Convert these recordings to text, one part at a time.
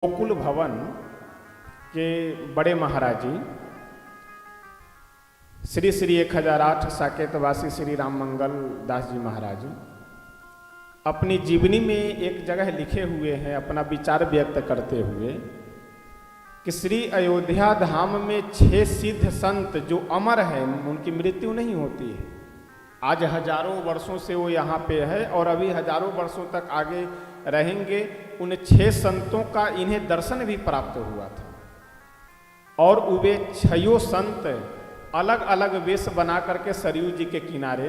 गोकुल भवन के बड़े महाराज जी श्री श्री 1008 साकेतवासी श्री राम मंगल दास जी महाराज अपनी जीवनी में एक जगह लिखे हुए हैं, अपना विचार व्यक्त करते हुए कि श्री अयोध्या धाम में 6 सिद्ध संत जो अमर हैं, उनकी मृत्यु नहीं होती है। आज हजारों वर्षों से वो यहाँ पे है और अभी हजारों वर्षों तक आगे रहेंगे। उन 6 संतों का इन्हें दर्शन भी प्राप्त हुआ था और वे 6 संत अलग अलग वेश बना करके सरयू जी के किनारे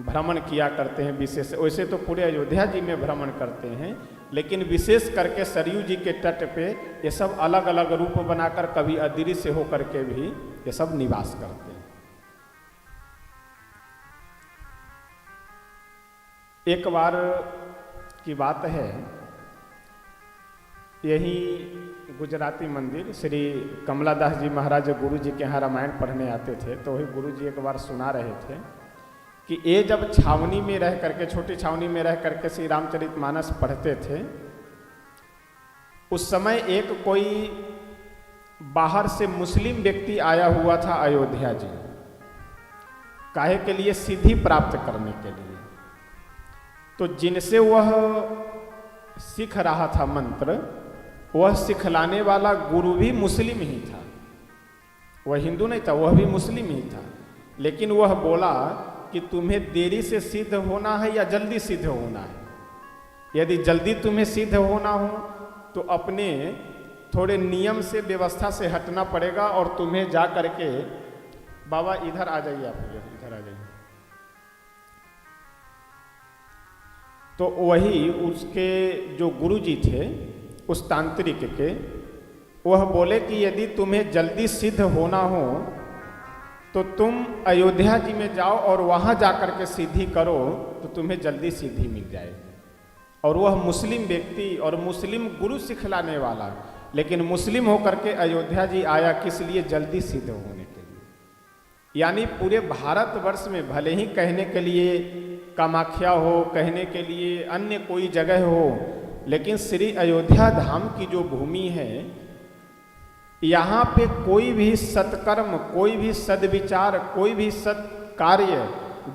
भ्रमण किया करते हैं। विशेष वैसे तो पूरे अयोध्या जी में भ्रमण करते हैं, लेकिन विशेष करके सरयू जी के तट पे ये सब अलग अलग रूप बनाकर कभी अदृश्य होकर के भी ये सब निवास करते हैं। एक बार की बात है, यही गुजराती मंदिर श्री कमलादास जी महाराज गुरु जी के यहाँ रामायण पढ़ने आते थे, तो वही गुरु जी एक बार सुना रहे थे कि ये जब छावनी में रह करके, छोटी छावनी में रह करके श्री रामचरितमानस पढ़ते थे, उस समय एक कोई बाहर से मुस्लिम व्यक्ति आया हुआ था अयोध्या जी, काहे के लिए? सिद्धि प्राप्त करने के लिए। तो जिनसे वह सीख रहा था मंत्र, वह सिखलाने वाला गुरु भी मुस्लिम ही था। वह हिंदू नहीं था, वह भी मुस्लिम ही था। लेकिन वह बोला कि तुम्हें देरी से सिद्ध होना है या जल्दी सिद्ध होना है। यदि जल्दी तुम्हें सिद्ध होना हो तो अपने थोड़े नियम से, व्यवस्था से हटना पड़ेगा और तुम्हें जा करके, बाबा इधर आ जाइए, आप इधर आ जाइए। तो वही उसके जो गुरु जी थे उस तांत्रिक के, वह बोले कि यदि तुम्हें जल्दी सिद्ध होना हो तो तुम अयोध्या जी में जाओ और वहाँ जाकर के सिद्धि करो तो तुम्हें जल्दी सिद्धि मिल जाएगी। और वह मुस्लिम व्यक्ति और मुस्लिम गुरु सिखलाने वाला, लेकिन मुस्लिम होकर के अयोध्या जी आया किस लिए? जल्दी सिद्ध होने के लिए। यानी पूरे भारतवर्ष में भले ही कहने के लिए कामाख्या हो, कहने के लिए अन्य कोई जगह हो, लेकिन श्री अयोध्या धाम की जो भूमि है, यहाँ पे कोई भी सत्कर्म, कोई भी सद्विचार, कोई भी सत्कार्य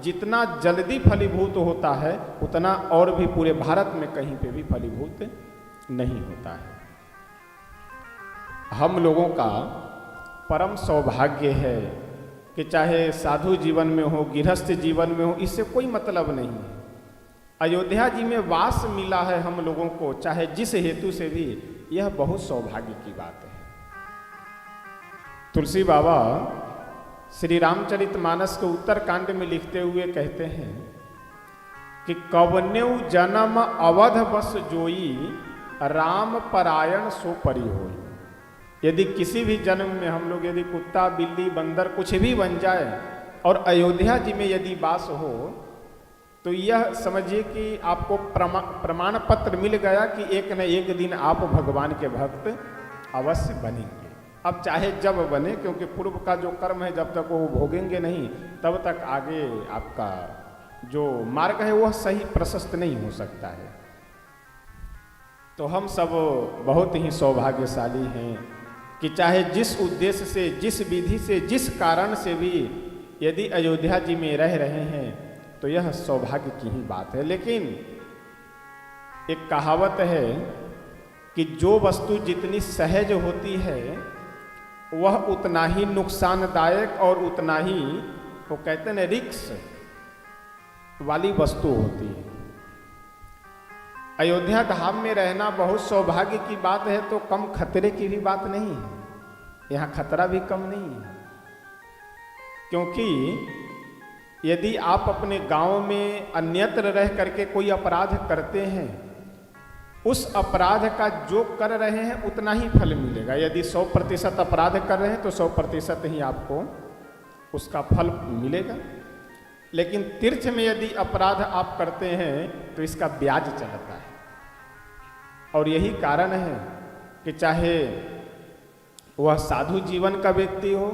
जितना जल्दी फलीभूत होता है, उतना और भी पूरे भारत में कहीं पे भी फलीभूत नहीं होता है। हम लोगों का परम सौभाग्य है कि चाहे साधु जीवन में हो, गृहस्थ जीवन में हो, इससे कोई मतलब नहीं है। अयोध्या जी में वास मिला है हम लोगों को, चाहे जिस हेतु से भी, यह बहुत सौभाग्य की बात है। तुलसी बाबा श्री रामचरितमानस के उत्तरकांड में लिखते हुए कहते हैं कि कवन्यु जन्म अवध बस जोई, राम परायण सो परि होई। यदि किसी भी जन्म में हम लोग यदि कुत्ता, बिल्ली, बंदर कुछ भी बन जाए और अयोध्या जी में यदि वास हो, तो यह समझिए कि आपको प्रमाण पत्र मिल गया कि एक न एक दिन आप भगवान के भक्त अवश्य बनेंगे। अब चाहे जब बने, क्योंकि पूर्व का जो कर्म है जब तक वो भोगेंगे नहीं, तब तक आगे आपका जो मार्ग है वह सही प्रशस्त नहीं हो सकता है। तो हम सब बहुत ही सौभाग्यशाली हैं कि चाहे जिस उद्देश्य से, जिस विधि से, जिस कारण से भी यदि अयोध्या जी में रह रहे हैं, तो यह सौभाग्य की ही बात है। लेकिन एक कहावत है कि जो वस्तु जितनी सहज होती है वह उतना ही नुकसानदायक और उतना ही, वो कहते हैं, रिस्क वाली वस्तु होती है। अयोध्या धाम में रहना बहुत सौभाग्य की बात है, तो कम खतरे की भी बात नहीं है। यहाँ खतरा भी कम नहीं है, क्योंकि यदि आप अपने गांव में अन्यत्र रह करके कोई अपराध करते हैं, उस अपराध का जो कर रहे हैं उतना ही फल मिलेगा। यदि 100% अपराध कर रहे हैं तो 100% ही आपको उसका फल मिलेगा। लेकिन तीर्थ में यदि अपराध आप करते हैं तो इसका ब्याज चलता है। और यही कारण है कि चाहे वह साधु जीवन का व्यक्ति हो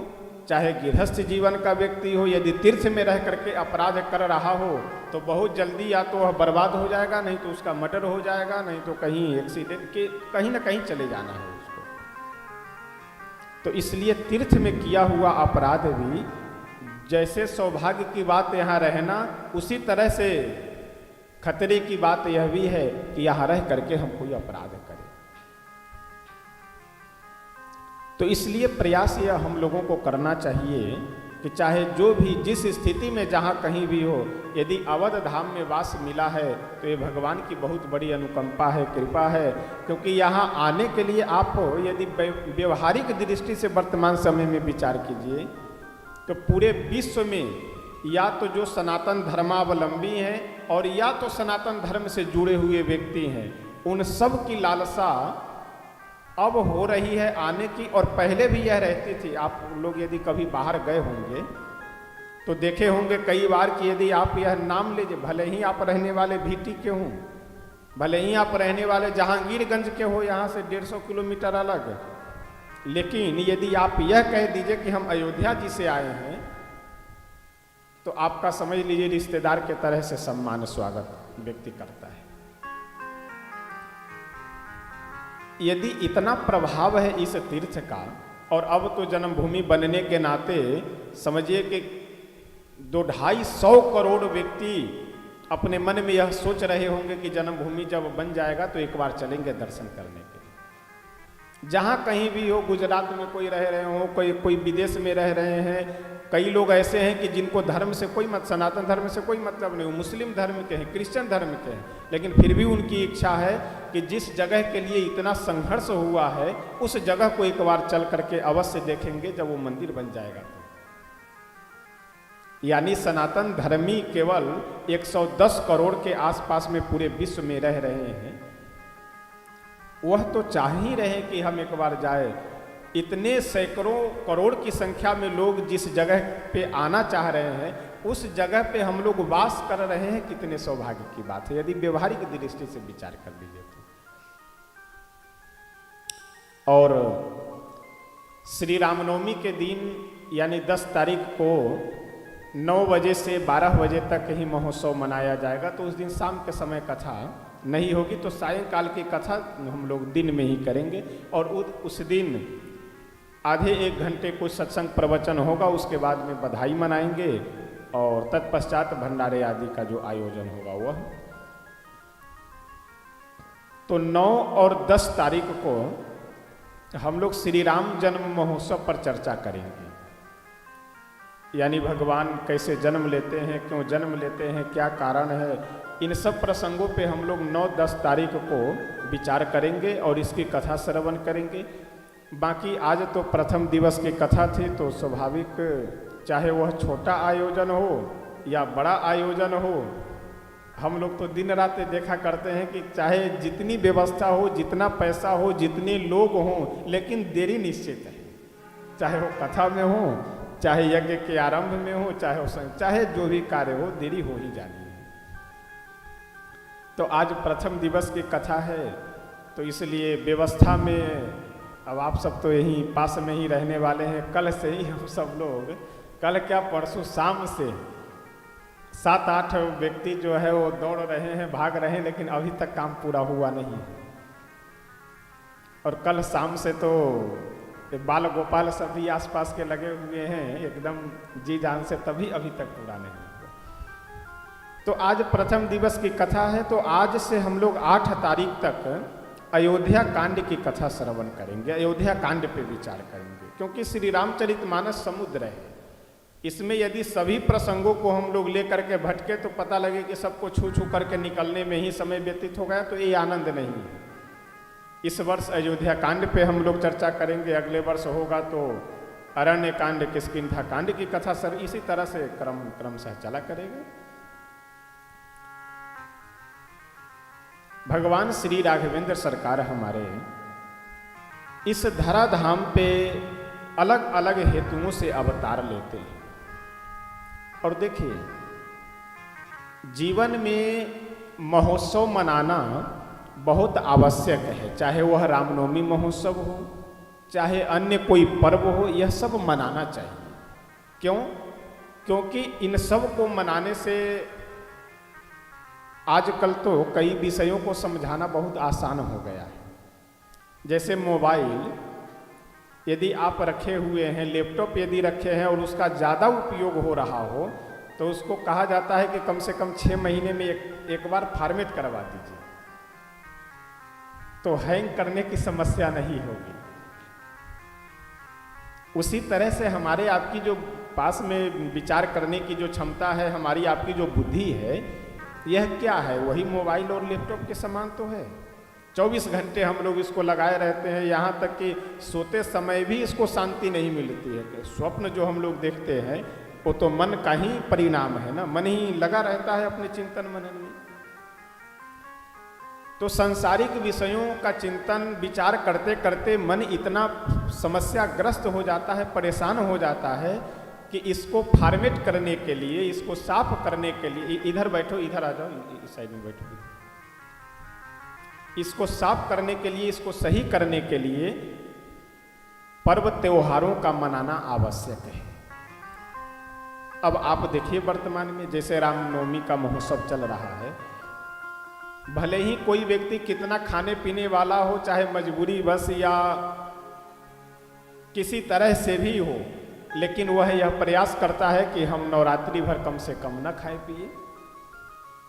चाहे गृहस्थ जीवन का व्यक्ति हो, यदि तीर्थ में रह करके अपराध कर रहा हो तो बहुत जल्दी या तो वह बर्बाद हो जाएगा, नहीं तो उसका मर्डर हो जाएगा, नहीं तो कहीं एक्सीडेंट के कहीं ना कहीं चले जाना है उसको। तो इसलिए तीर्थ में किया हुआ अपराध भी जैसे सौभाग्य की बात यहाँ रहना, उसी तरह से खतरे की बात यह भी है कि यहाँ रह करके हम कोई अपराध करें। तो इसलिए प्रयास यह हम लोगों को करना चाहिए कि चाहे जो भी जिस स्थिति में जहाँ कहीं भी हो, यदि अवध धाम में वास मिला है तो ये भगवान की बहुत बड़ी अनुकंपा है, कृपा है। क्योंकि यहाँ आने के लिए आप यदि व्यवहारिक दृष्टि से वर्तमान समय में विचार कीजिए तो पूरे विश्व में या तो जो सनातन धर्मावलंबी हैं और या तो सनातन धर्म से जुड़े हुए व्यक्ति हैं, उन सब की लालसा अब हो रही है आने की, और पहले भी यह रहती थी। आप लोग यदि कभी बाहर गए होंगे तो देखे होंगे कई बार कि यदि आप यह नाम लीजिए, भले ही आप रहने वाले भीटी के हों, भले ही आप रहने वाले जहांगीरगंज के हो, यहाँ से 150 किलोमीटर अलग, लेकिन यदि आप यह कह दीजिए कि हम अयोध्या जी से आए हैं तो आपका समझ लीजिए रिश्तेदार के तरह से सम्मान स्वागत व्यक्ति करता है। यदि इतना प्रभाव है इस तीर्थ का, और अब तो जन्मभूमि बनने के नाते समझिए कि 200-250 करोड़ व्यक्ति अपने मन में यह सोच रहे होंगे कि जन्मभूमि जब बन जाएगा तो एक बार चलेंगे दर्शन करने के लिए। जहाँ कहीं भी हो, गुजरात में कोई रह रहे हो, कोई विदेश में रह रहे हैं, कई लोग ऐसे हैं कि जिनको धर्म से कोई सनातन धर्म से कोई मतलब नहीं, मुस्लिम धर्म के हैं, क्रिश्चियन धर्म के हैं, लेकिन फिर भी उनकी इच्छा है कि जिस जगह के लिए इतना संघर्ष हुआ है उस जगह को एक बार चल करके अवश्य देखेंगे जब वो मंदिर बन जाएगा तो। यानी सनातन धर्मी केवल 110 करोड़ के आसपास में पूरे विश्व में रह रहे हैं, वह तो चाह ही रहे कि हम एक बार जाए। इतने सैकड़ों करोड़ की संख्या में लोग जिस जगह पे आना चाह रहे हैं उस जगह पे हम लोग वास कर रहे हैं, कितने सौभाग्य की बात है यदि व्यवहारिक दृष्टि से विचार कर लीजिए तो। और श्री रामनवमी के दिन यानी 10 तारीख को 9 बजे से 12 बजे तक ही महोत्सव मनाया जाएगा। तो उस दिन शाम के समय कथा नहीं होगी, तो सायंकाल की कथा हम लोग दिन में ही करेंगे। और उस दिन आधे 1 घंटे कुछ सत्संग प्रवचन होगा, उसके बाद में बधाई मनाएंगे और तत्पश्चात भंडारे आदि का जो आयोजन होगा वह। तो 9 और 10 तारीख को हम लोग श्री राम जन्म महोत्सव पर चर्चा करेंगे। यानी भगवान कैसे जन्म लेते हैं, क्यों जन्म लेते हैं, क्या कारण है, इन सब प्रसंगों पे हम लोग 9-10 तारीख को विचार करेंगे और इसकी कथा श्रवण करेंगे। बाकी आज तो प्रथम दिवस की कथा थी, तो स्वाभाविक चाहे वह छोटा आयोजन हो या बड़ा आयोजन हो, हम लोग तो दिन रात देखा करते हैं कि चाहे जितनी व्यवस्था हो, जितना पैसा हो, जितने लोग हों, लेकिन देरी निश्चित है। चाहे वो कथा में हो, चाहे यज्ञ के आरंभ में हो, चाहे जो भी कार्य हो, देरी हो ही जानी है। तो आज प्रथम दिवस की कथा है, तो इसलिए व्यवस्था में अब आप सब तो यहीं पास में ही रहने वाले हैं। कल से ही हम सब लोग, कल क्या परसों शाम से 7-8 व्यक्ति जो है वो दौड़ रहे हैं, भाग रहे हैं, लेकिन अभी तक काम पूरा हुआ नहीं। और कल शाम से तो बाल गोपाल सभी आसपास के लगे हुए हैं एकदम जी जान से, तभी अभी तक पूरा नहीं हुआ। तो आज प्रथम दिवस की कथा है, तो आज से हम लोग 8 तारीख तक अयोध्या कांड की कथा श्रवण करेंगे, अयोध्या कांड पे विचार करेंगे। क्योंकि श्री रामचरितमानस समुद्र है, इसमें यदि सभी प्रसंगों को हम लोग लेकर के भटके तो पता लगे कि सबको छू छू करके निकलने में ही समय व्यतीत हो गया, तो ये आनंद नहीं है। इस वर्ष अयोध्या कांड पे हम लोग चर्चा करेंगे, अगले वर्ष होगा तो अरण्य कांड, किष्किंधा कांड की कथा सर इसी तरह से क्रमशः चला करेंगे। भगवान श्री राघवेंद्र सरकार हमारे इस धराधाम पे अलग अलग हेतुओं से अवतार लेते हैं। और देखिए, जीवन में महोत्सव मनाना बहुत आवश्यक है, चाहे वह रामनवमी महोत्सव हो, चाहे अन्य कोई पर्व हो, यह सब मनाना चाहिए। क्यों? क्योंकि इन सब को मनाने से आजकल तो कई विषयों को समझाना बहुत आसान हो गया है। जैसे मोबाइल यदि आप रखे हुए हैं, लैपटॉप यदि रखे हैं और उसका ज़्यादा उपयोग हो रहा हो तो उसको कहा जाता है कि कम से कम 6 महीने में एक बार फॉर्मेट करवा दीजिए, तो हैंग करने की समस्या नहीं होगी। उसी तरह से हमारे आपकी जो पास में विचार करने की जो क्षमता है, हमारी आपकी जो बुद्धि है, यह क्या है? वही मोबाइल और लैपटॉप के समान तो है। 24 घंटे हम लोग इसको लगाए रहते हैं, यहाँ तक कि सोते समय भी इसको शांति नहीं मिलती है। कि स्वप्न जो हम लोग देखते हैं वो तो मन का ही परिणाम है ना, मन ही लगा रहता है अपने चिंतन मनन में। तो सांसारिक विषयों का चिंतन विचार करते करते मन इतना समस्याग्रस्त हो जाता है, परेशान हो जाता है कि इसको फॉर्मेट करने के लिए, इसको साफ करने के लिए, इधर बैठो, इधर आ जाओ, इस साइड में बैठो, इसको साफ करने के लिए, इसको सही करने के लिए पर्व त्योहारों का मनाना आवश्यक है। अब आप देखिए वर्तमान में जैसे रामनवमी का महोत्सव चल रहा है, भले ही कोई व्यक्ति कितना खाने पीने वाला हो, चाहे मजबूरी बस या किसी तरह से भी हो, लेकिन वह यह प्रयास करता है कि हम नवरात्रि भर कम से कम न खाए पिए।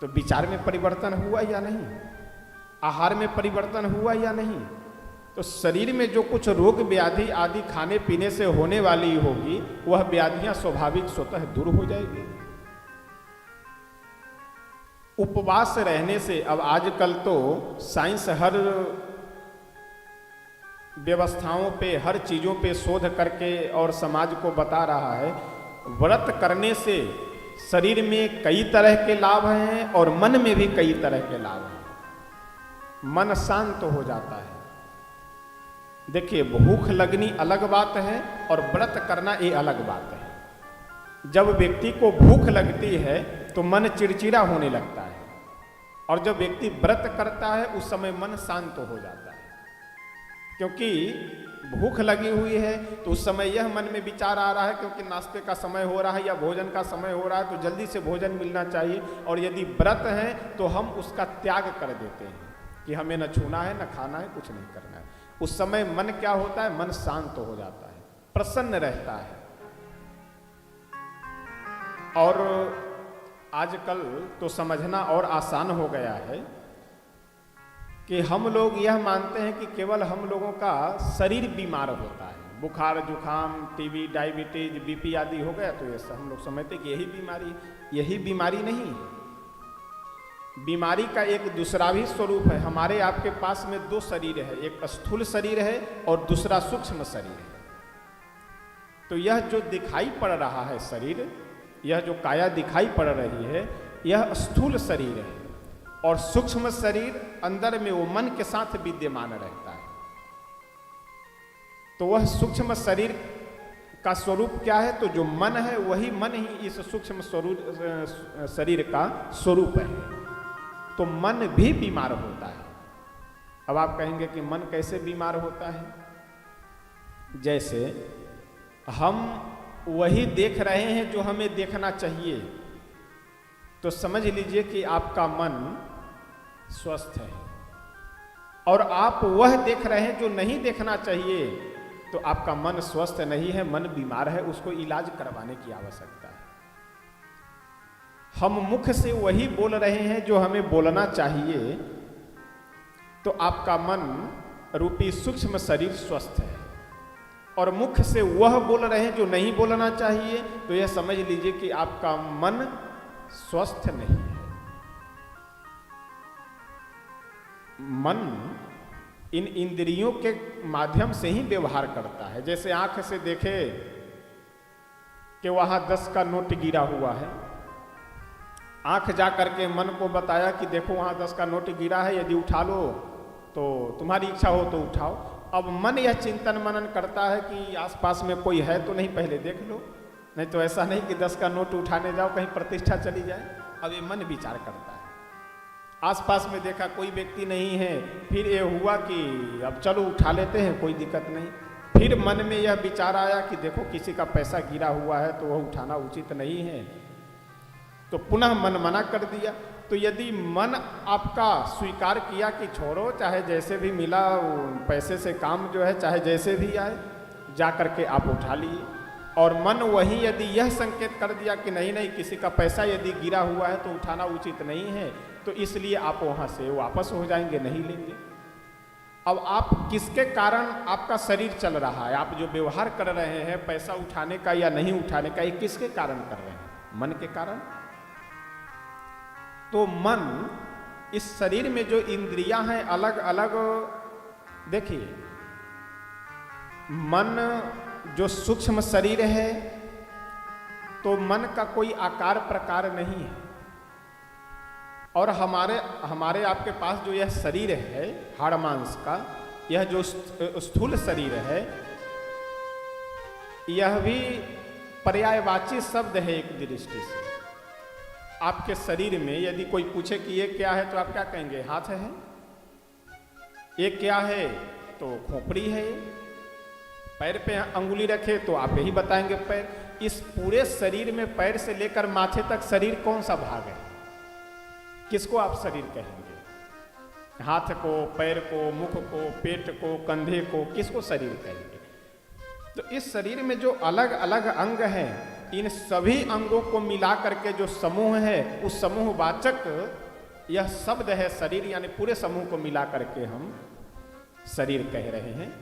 तो विचार में परिवर्तन हुआ या नहीं? आहार में परिवर्तन हुआ या नहीं? तो शरीर में जो कुछ रोग व्याधि आदि खाने पीने से होने वाली होगी, वह व्याधियां स्वाभाविक स्वतः दूर हो जाएगी। उपवास रहने से, अब आजकल तो साइंस हर व्यवस्थाओं पे, हर चीज़ों पे शोध करके और समाज को बता रहा है, व्रत करने से शरीर में कई तरह के लाभ हैं और मन में भी कई तरह के लाभ हैं। मन शांत हो जाता है। देखिए, भूख लगनी अलग बात है और व्रत करना ये अलग बात है। जब व्यक्ति को भूख लगती है तो मन चिड़चिड़ा होने लगता है, और जब व्यक्ति व्रत करता है उस समय मन शांत हो जाता है। क्योंकि भूख लगी हुई है तो उस समय यह मन में विचार आ रहा है, क्योंकि नाश्ते का समय हो रहा है या भोजन का समय हो रहा है तो जल्दी से भोजन मिलना चाहिए। और यदि व्रत है तो हम उसका त्याग कर देते हैं कि हमें न छूना है, न खाना है, कुछ नहीं करना है। उस समय मन क्या होता है? मन शांत हो जाता है, प्रसन्न रहता है। और आजकल तो समझना और आसान हो गया है कि हम लोग यह मानते हैं कि केवल हम लोगों का शरीर बीमार होता है। बुखार, जुखाम, टीबी, डायबिटीज, बीपी आदि हो गया तो ये हम लोग समझते हैं कि यही बीमारी। यही बीमारी नहीं है। बीमारी का एक दूसरा भी स्वरूप है। हमारे आपके पास में 2 शरीर है, एक स्थूल शरीर है और दूसरा सूक्ष्म शरीर है। तो यह जो दिखाई पड़ रहा है शरीर, यह जो काया दिखाई पड़ रही है, यह स्थूल शरीर है। और सूक्ष्म शरीर अंदर में वो मन के साथ विद्यमान रहता है। तो वह सूक्ष्म शरीर का स्वरूप क्या है? तो जो मन है वही मन ही इस सूक्ष्म शरीर का स्वरूप है। तो मन भी बीमार होता है। अब आप कहेंगे कि मन कैसे बीमार होता है? जैसे हम वही देख रहे हैं जो हमें देखना चाहिए, तो समझ लीजिए कि आपका मन स्वस्थ है, और आप वह देख रहे हैं जो नहीं देखना चाहिए, तो आपका मन स्वस्थ नहीं है, मन बीमार है, उसको इलाज करवाने की आवश्यकता है। हम मुख से वही बोल रहे हैं जो हमें बोलना चाहिए, तो आपका मन रूपी सूक्ष्म शरीर स्वस्थ है। और मुख से वह बोल रहे हैं जो नहीं बोलना चाहिए, तो यह समझ लीजिए कि आपका मन स्वस्थ नहीं है। मन इन इंद्रियों के माध्यम से ही व्यवहार करता है। जैसे आंख से देखे कि वहां 10 का नोट गिरा हुआ है, आंख जा करके मन को बताया कि देखो वहां 10 का नोट गिरा है, यदि उठा लो तो तुम्हारी इच्छा हो तो उठाओ। अब मन यह चिंतन मनन करता है कि आसपास में कोई है तो नहीं, पहले देख लो, नहीं तो ऐसा नहीं कि 10 का नोट उठाने जाओ कहीं प्रतिष्ठा चली जाए। अब ये मन विचार करता है। आसपास में देखा कोई व्यक्ति नहीं है, फिर ये हुआ कि अब चलो उठा लेते हैं, कोई दिक्कत नहीं, फिर मन में यह विचार आया कि देखो किसी का पैसा गिरा हुआ है तो वह उठाना उचित नहीं है, तो पुनः मन मना कर दिया। तो यदि मन आपका स्वीकार किया कि छोड़ो, चाहे जैसे भी मिला पैसे से काम जो है चाहे जैसे भी आए, जा करके आप उठा लिए, और मन वही यदि यह संकेत कर दिया कि नहीं नहीं किसी का पैसा यदि गिरा हुआ है तो उठाना उचित नहीं है, तो इसलिए आप वहाँ से वापस हो जाएंगे, नहीं लेंगे। अब आप किसके कारण आपका शरीर चल रहा है, आप जो व्यवहार कर रहे हैं पैसा उठाने का या नहीं उठाने का, ये किसके कारण कर रहे हैं? मन के कारण। तो मन, इस शरीर में जो इंद्रियां हैं अलग अलग, देखिए मन जो सूक्ष्म शरीर है तो मन का कोई आकार प्रकार नहीं है, और हमारे आपके पास जो यह शरीर है हाड़ मांस का, यह जो स्थूल शरीर है, यह भी पर्यायवाची शब्द है एक दृष्टि से। आपके शरीर में यदि कोई पूछे कि ये क्या है तो आप क्या कहेंगे? हाथ है। ये क्या है तो खोपड़ी है। पैर पे अंगुली रखे तो आप यही बताएंगे पैर। इस पूरे शरीर में पैर से लेकर माथे तक शरीर कौन सा भाग है? किसको आप शरीर कहेंगे? हाथ को, पैर को, मुख को, पेट को, कंधे को, किसको शरीर कहेंगे? तो इस शरीर में जो अलग अलग अंग हैं, इन सभी अंगों को मिला करके जो समूह है, उस समूहवाचक यह शब्द है शरीर, यानी पूरे समूह को मिला करके हम शरीर कह रहे हैं।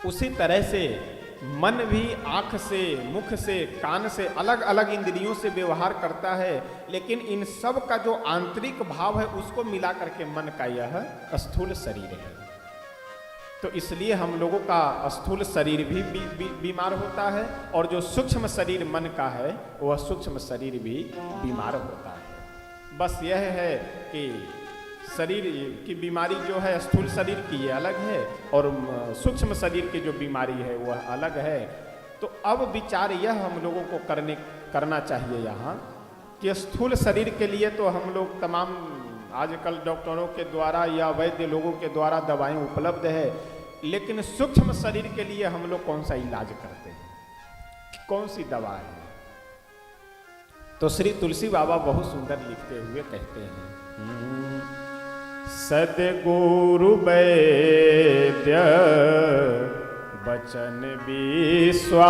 उसी तरह से मन भी आँख से, मुख से, कान से, अलग अलग इंद्रियों से व्यवहार करता है, लेकिन इन सब का जो आंतरिक भाव है उसको मिला करके मन का यह स्थूल शरीर है। तो इसलिए हम लोगों का स्थूल शरीर भी बीमार होता है, और जो सूक्ष्म शरीर मन का है वह सूक्ष्म शरीर भी बीमार होता है। बस यह है कि शरीर की बीमारी जो है स्थूल शरीर की ये अलग है, और सूक्ष्म शरीर की जो बीमारी है वह अलग है। तो अब विचार यह हम लोगों को करना चाहिए यहाँ कि स्थूल शरीर के लिए तो हम लोग तमाम आजकल डॉक्टरों के द्वारा या वैद्य लोगों के द्वारा दवाएं उपलब्ध है, लेकिन सूक्ष्म शरीर के लिए हम लोग कौन सा इलाज करते हैं, कौन सी दवा है? तो श्री तुलसी बाबा बहुत सुंदर लिखते हुए कहते हैं, सद्गुरु वैद्य बचन विश्वासा,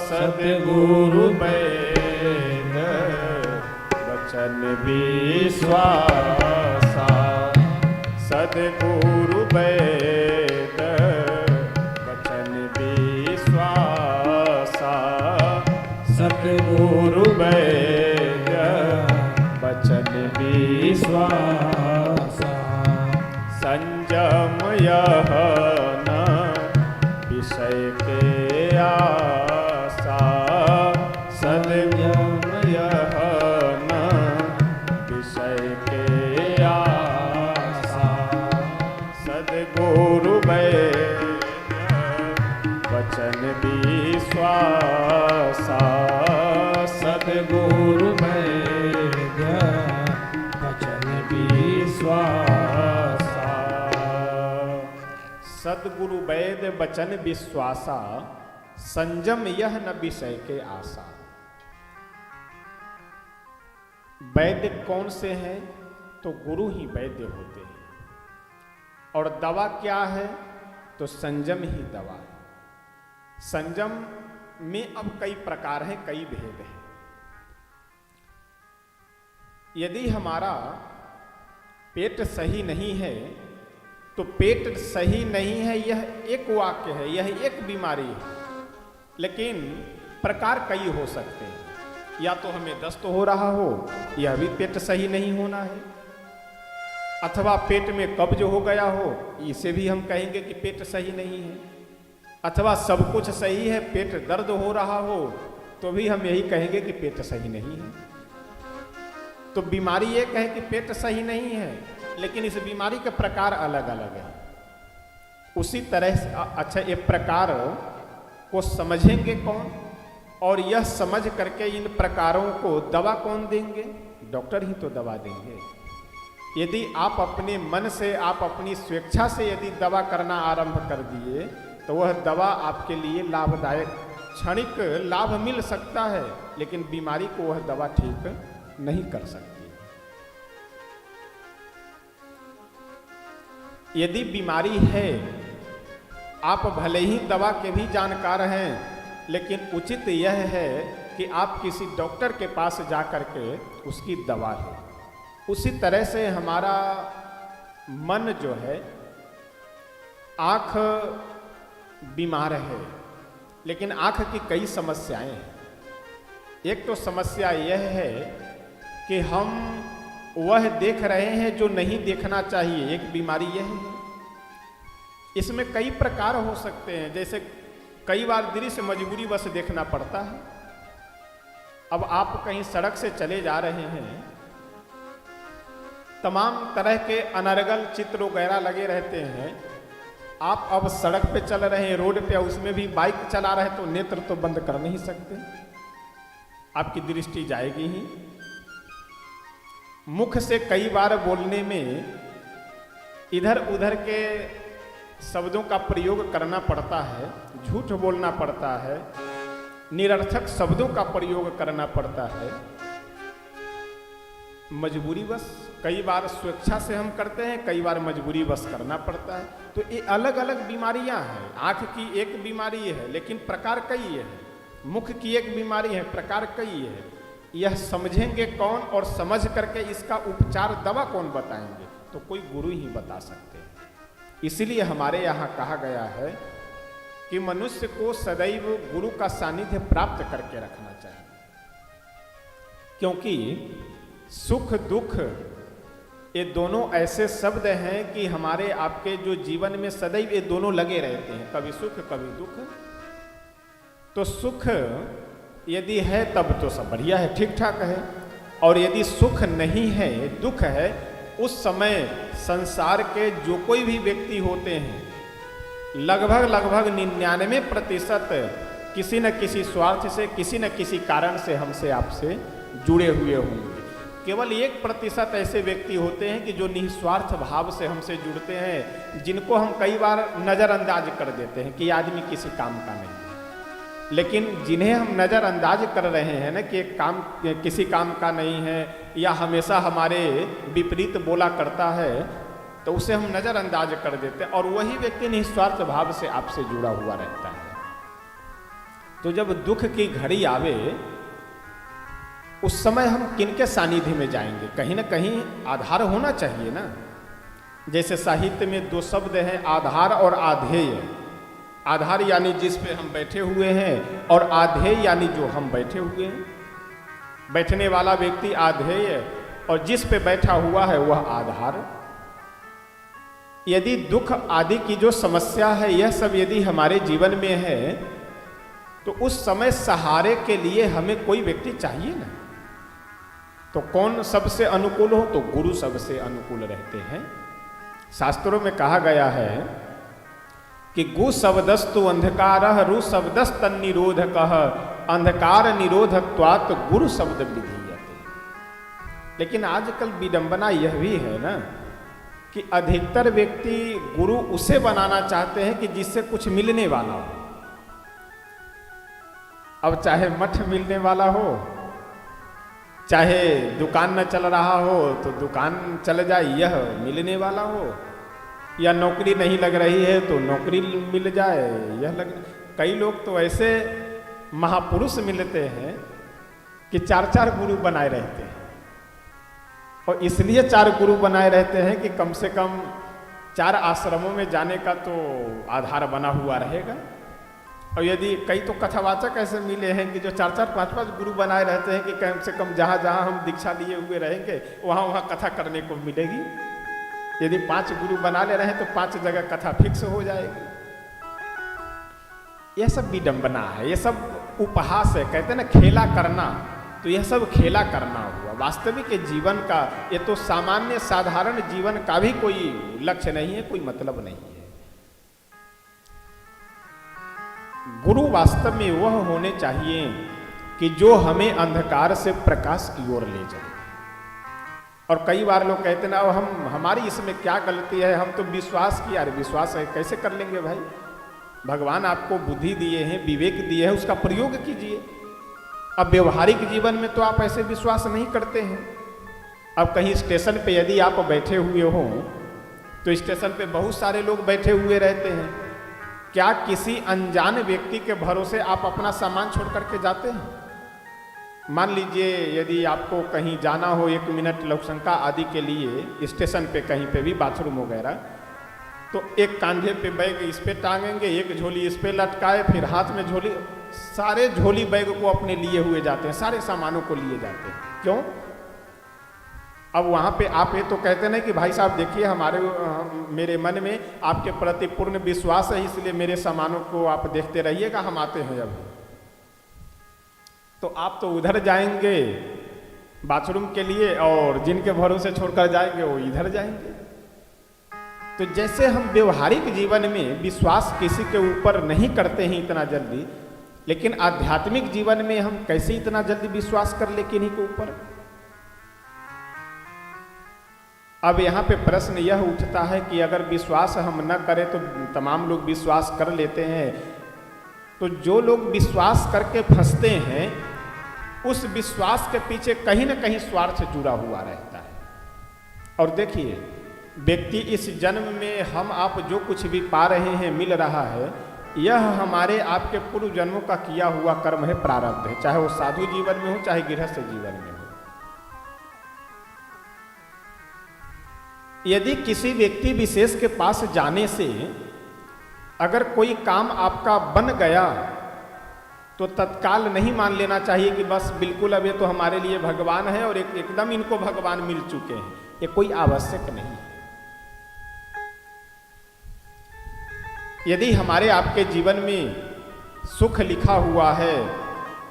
सद्गुरु वैद्य बचन विश्वासा, सद्गुरु वैद्य बचन विश्वासा, सद्गुरु वैद्य बचन विश्वासा, संयम यह न विषय के आसा, संयम यह न विषय के आसा, सद्गुरु वैद्य बचन विश्वासा, सद्गुरु वैद्य बचन विश्वासा, सद्गुरु वैद्य बचन विश्वासा, संयम यह न विषय के आशा। वैद्य कौन से हैं? तो गुरु ही वैद्य होते हैं। और दवा क्या है? तो संयम ही दवा है। संयम में अब कई प्रकार हैं, कई भेद हैं। यदि हमारा पेट सही नहीं है तो पेट सही नहीं है यह एक वाक्य है, यह एक बीमारी है, लेकिन प्रकार कई हो सकते हैं। या तो हमें दस्त हो रहा हो, यह भी पेट सही नहीं होना है, अथवा पेट में कब्ज हो गया हो, इसे भी हम कहेंगे कि पेट सही नहीं है, अथवा सब कुछ सही है पेट दर्द हो रहा हो तो भी हम यही कहेंगे कि पेट सही नहीं है। तो बीमारी एक है कि पेट सही नहीं है, लेकिन इस बीमारी के प्रकार अलग अलग हैं। उसी तरह से अच्छा, ये प्रकार को समझेंगे कौन, और यह समझ करके इन प्रकारों को दवा कौन देंगे? डॉक्टर ही तो दवा देंगे। यदि आप अपने मन से, आप अपनी स्वेच्छा से यदि दवा करना आरंभ कर दिए तो वह दवा आपके लिए लाभदायक, क्षणिक लाभ मिल सकता है, लेकिन बीमारी को वह दवा ठीक नहीं कर सकती। यदि बीमारी है, आप भले ही दवा के भी जानकार हैं, लेकिन उचित यह है कि आप किसी डॉक्टर के पास जा कर के उसकी दवा लें। उसी तरह से हमारा मन जो है, आँख बीमार है, लेकिन आँख की कई समस्याएं हैं। एक तो समस्या यह है कि हम वह देख रहे हैं जो नहीं देखना चाहिए, एक बीमारी यह है। इसमें कई प्रकार हो सकते हैं, जैसे कई बार दृश्य मजबूरी बस देखना पड़ता है। अब आप कहीं सड़क से चले जा रहे हैं, तमाम तरह के अनर्गल चित्र वगैरह लगे रहते हैं, आप अब सड़क पे चल रहे हैं, रोड पे, उसमें भी बाइक चला रहे तो नेत्र तो बंद कर नहीं सकते, आपकी दृष्टि जाएगी ही। मुख से कई बार बोलने में इधर उधर के शब्दों का प्रयोग करना पड़ता है, झूठ बोलना पड़ता है, निरर्थक शब्दों का प्रयोग करना पड़ता है। मजबूरी बस, कई बार स्वेच्छा से हम करते हैं, कई बार मजबूरी बस करना पड़ता है। तो ये अलग अलग बीमारियां हैं। आंख की एक बीमारी है, लेकिन प्रकार कई है। मुख की एक बीमारी है, प्रकार कई है। यह समझेंगे कौन, और समझ करके इसका उपचार दवा कौन बताएंगे? तो कोई गुरु ही बता सकते हैं। इसलिए हमारे यहाँ कहा गया है कि मनुष्य को सदैव गुरु का सानिध्य प्राप्त करके रखना चाहिए, क्योंकि सुख दुख ये दोनों ऐसे शब्द हैं कि हमारे आपके जो जीवन में सदैव ये दोनों लगे रहते हैं, कभी सुख कभी दुख। तो सुख यदि है तब तो सब बढ़िया है, ठीक ठाक है, और यदि सुख नहीं है, दुख है, उस समय संसार के जो कोई भी व्यक्ति होते हैं, लगभग 99% किसी न किसी स्वार्थ से, किसी न किसी कारण से हमसे आपसे जुड़े हुए होंगे। केवल 1% ऐसे व्यक्ति होते हैं कि जो निस्वार्थ भाव से हमसे जुड़ते हैं, जिनको हम कई बार नज़रअंदाज कर देते हैं कि ये आदमी किसी काम का नहीं है। लेकिन जिन्हें हम नज़रअंदाज कर रहे हैं ना कि एक काम किसी काम का नहीं है, या हमेशा हमारे विपरीत बोला करता है, तो उसे हम नज़रअंदाज कर देते हैं, और वही व्यक्ति निस्वार्थ भाव से आपसे जुड़ा हुआ रहता है। तो जब दुख की घड़ी आवे, उस समय हम किनके सानिध्य में जाएंगे? कहीं ना कहीं आधार होना चाहिए ना। जैसे साहित्य में 2 शब्द हैं, आधार और आधेय। आधार यानी जिस पे हम बैठे हुए हैं, और आधेय यानी जो हम बैठे हुए हैं। बैठने वाला व्यक्ति आधेय, और जिस पे बैठा हुआ है वह आधार। यदि दुख आदि की जो समस्या है, यह सब यदि हमारे जीवन में है, तो उस समय सहारे के लिए हमें कोई व्यक्ति चाहिए ना। तो कौन सबसे अनुकूल हो? तो गुरु सबसे अनुकूल रहते हैं। शास्त्रों में कहा गया है कि गु शब्दस्तु अंधकारः रु शब्दस्तन निरोधकः अंधकार निरोधत्वात् गुरु शब्द विधीयते। लेकिन आजकल विडंबना यह भी है ना कि अधिकतर व्यक्ति गुरु उसे बनाना चाहते हैं कि जिससे कुछ मिलने वाला हो। अब चाहे मठ मिलने वाला हो, चाहे दुकान न चल रहा हो तो दुकान चल जाए, यह मिलने वाला हो, या नौकरी नहीं लग रही है तो नौकरी मिल जाए, यह लग। कई लोग तो ऐसे महापुरुष मिलते हैं कि 4 गुरु बनाए रहते हैं, और इसलिए 4 गुरु बनाए रहते हैं कि कम से कम 4 आश्रमों में जाने का तो आधार बना हुआ रहेगा। और यदि कई तो कथावाचक ऐसे मिले हैं कि जो 4-4, 5-5 गुरु बनाए रहते हैं कि कम से कम जहाँ जहाँ हम दीक्षा लिए हुए रहेंगे वहाँ वहाँ कथा करने को मिलेगी। यदि 5 गुरु बना ले रहे हैं तो 5 जगह कथा फिक्स हो जाएगी। यह सब विडंबना है, यह सब उपहास है। कहते हैं ना खेला करना, तो यह सब खेला करना हुआ। वास्तविक जीवन का, ये तो सामान्य साधारण जीवन का भी कोई लक्ष्य नहीं है, कोई मतलब नहीं है। गुरु वास्तव में वह होने चाहिए कि जो हमें अंधकार से प्रकाश की ओर ले जाए। और कई बार लोग कहते ना हम हमारी इसमें क्या गलती है, हम तो विश्वास किया। अरे विश्वास है कैसे कर लेंगे भाई? भगवान आपको बुद्धि दिए हैं, विवेक दिए हैं, उसका प्रयोग कीजिए। अब व्यवहारिक जीवन में तो आप ऐसे विश्वास नहीं करते हैं। अब कहीं स्टेशन पे यदि आप बैठे हुए हो तो स्टेशन पे बहुत सारे लोग बैठे हुए रहते हैं। क्या किसी अनजान व्यक्ति के भरोसे आप अपना सामान छोड़ करके जाते हैं? मान लीजिए यदि आपको कहीं जाना हो 1 मिनट लघुशंका आदि के लिए, स्टेशन पे कहीं पे भी बाथरूम वगैरह, तो एक कांधे पे बैग इस पे टांगेंगे, एक झोली इस पे लटकाए, फिर हाथ में झोली, सारे झोली बैग को अपने लिए हुए जाते हैं, सारे सामानों को लिए जाते हैं। क्यों? अब वहाँ पे आप ये तो कहते नहीं कि भाई साहब देखिए मेरे मन में आपके प्रति पूर्ण विश्वास है, इसलिए मेरे सामानों को आप देखते रहिएगा, हम आते हैं अभी। तो आप तो उधर जाएंगे बाथरूम के लिए और जिनके भरोसे छोड़कर जाएंगे वो इधर जाएंगे। तो जैसे हम व्यवहारिक जीवन में विश्वास किसी के ऊपर नहीं करते हैं इतना जल्दी, लेकिन आध्यात्मिक जीवन में हम कैसे इतना जल्दी विश्वास कर ले किन्हीं के ऊपर? अब यहाँ पे प्रश्न यह उठता है कि अगर विश्वास हम न करें तो तमाम लोग विश्वास कर लेते हैं, तो जो लोग विश्वास करके फंसते हैं उस विश्वास के पीछे कहीं ना कहीं स्वार्थ जुड़ा हुआ रहता है। और देखिए, व्यक्ति इस जन्म में हम आप जो कुछ भी पा रहे हैं, मिल रहा है, यह हमारे आपके पूर्व जन्मों का किया हुआ कर्म है, प्रारब्ध है, चाहे वो साधु जीवन में हो चाहे गृहस्थ जीवन में हो। यदि किसी व्यक्ति विशेष के पास जाने से अगर कोई काम आपका बन गया तो तत्काल नहीं मान लेना चाहिए कि बस बिल्कुल अब ये तो हमारे लिए भगवान है और एकदम इनको भगवान मिल चुके हैं। ये कोई आवश्यक नहीं है। यदि हमारे आपके जीवन में सुख लिखा हुआ है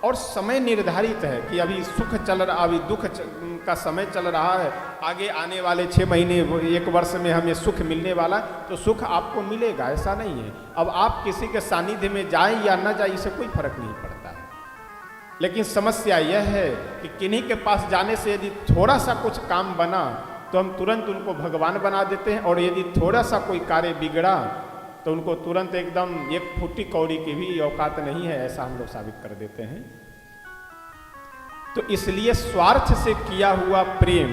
और समय निर्धारित है कि अभी सुख चल रहा, अभी दुख का समय चल रहा है, आगे आने वाले 6 महीने 1 वर्ष में हमें सुख मिलने वाला, तो सुख आपको मिलेगा, ऐसा नहीं है। अब आप किसी के सानिध्य में जाएं या न जाएं, इससे कोई फर्क नहीं पड़ता है। लेकिन समस्या यह है कि किन्हीं के पास जाने से यदि थोड़ा सा कुछ काम बना तो हम तुरंत उनको भगवान बना देते हैं, और यदि थोड़ा सा कोई कार्य बिगड़ा तो उनको तुरंत एकदम 1 फुट्टी कौड़ी की भी औकात नहीं है, ऐसा हम लोग साबित कर देते हैं। तो इसलिए स्वार्थ से किया हुआ प्रेम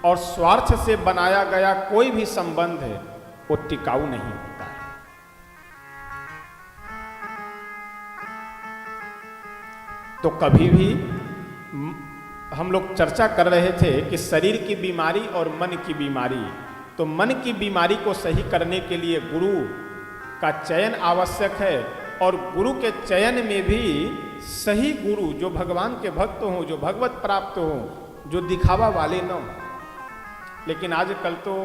और स्वार्थ से बनाया गया कोई भी संबंध है वो टिकाऊ नहीं होता है। तो कभी भी हम लोग चर्चा कर रहे थे कि शरीर की बीमारी और मन की बीमारी, तो मन की बीमारी को सही करने के लिए गुरु का चयन आवश्यक है, और गुरु के चयन में भी सही गुरु जो भगवान के भक्त हों, जो भगवत प्राप्त हों, जो दिखावा वाले न हों। लेकिन आजकल तो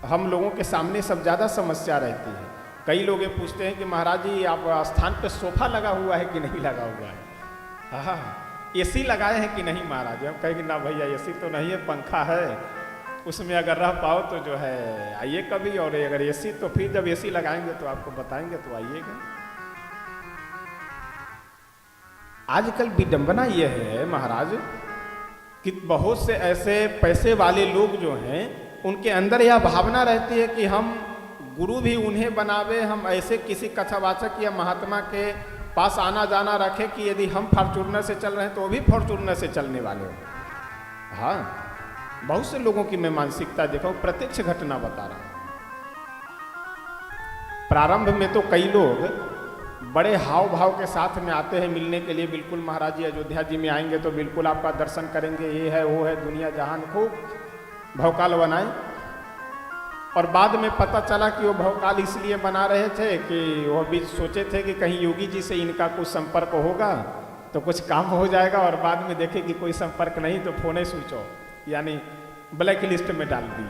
हम लोगों के सामने सब ज़्यादा समस्या रहती है। कई लोग ये पूछते हैं कि महाराज जी आप स्थान पे सोफा लगा हुआ है कि नहीं लगा हुआ है? हाँ, एसी लगाए हैं कि नहीं महाराज? हम कहेंगे ना भैया एसी तो नहीं है, पंखा है, उसमें अगर रह पाओ तो जो है आइए कभी, और अगर एसी तो फिर जब एसी लगाएंगे तो आपको बताएंगे तो आइएगा। आजकल विडंबना यह है महाराज कि बहुत से ऐसे पैसे वाले लोग जो हैं उनके अंदर यह भावना रहती है कि हम गुरु भी उन्हें बनावे, हम ऐसे किसी कथावाचक या महात्मा के पास आना जाना रखें कि यदि हम फॉर्चूनर से चल रहे हैं तो वो भी फॉर्चूनर से चलने वाले हो। हाँ, बहुत से लोगों की मैं मानसिकता देखा हूं, प्रत्यक्ष घटना बता रहा हूं। प्रारंभ में तो कई लोग बड़े हाव भाव के साथ में आते हैं मिलने के लिए, बिल्कुल महाराज जी अयोध्या जी में आएंगे तो बिल्कुल आपका दर्शन करेंगे, ये है वो है, दुनिया जहान, खूब भवकाल बनाए। और बाद में पता चला कि वो भवकाल इसलिए बना रहे थे कि वो भी सोचे थे कि कहीं योगी जी से इनका कुछ संपर्क होगा तो कुछ काम हो जाएगा, और बाद में देखे कि कोई संपर्क नहीं तो फोन ही स्विच ऑफ, यानी ब्लैक लिस्ट में डाल दिए।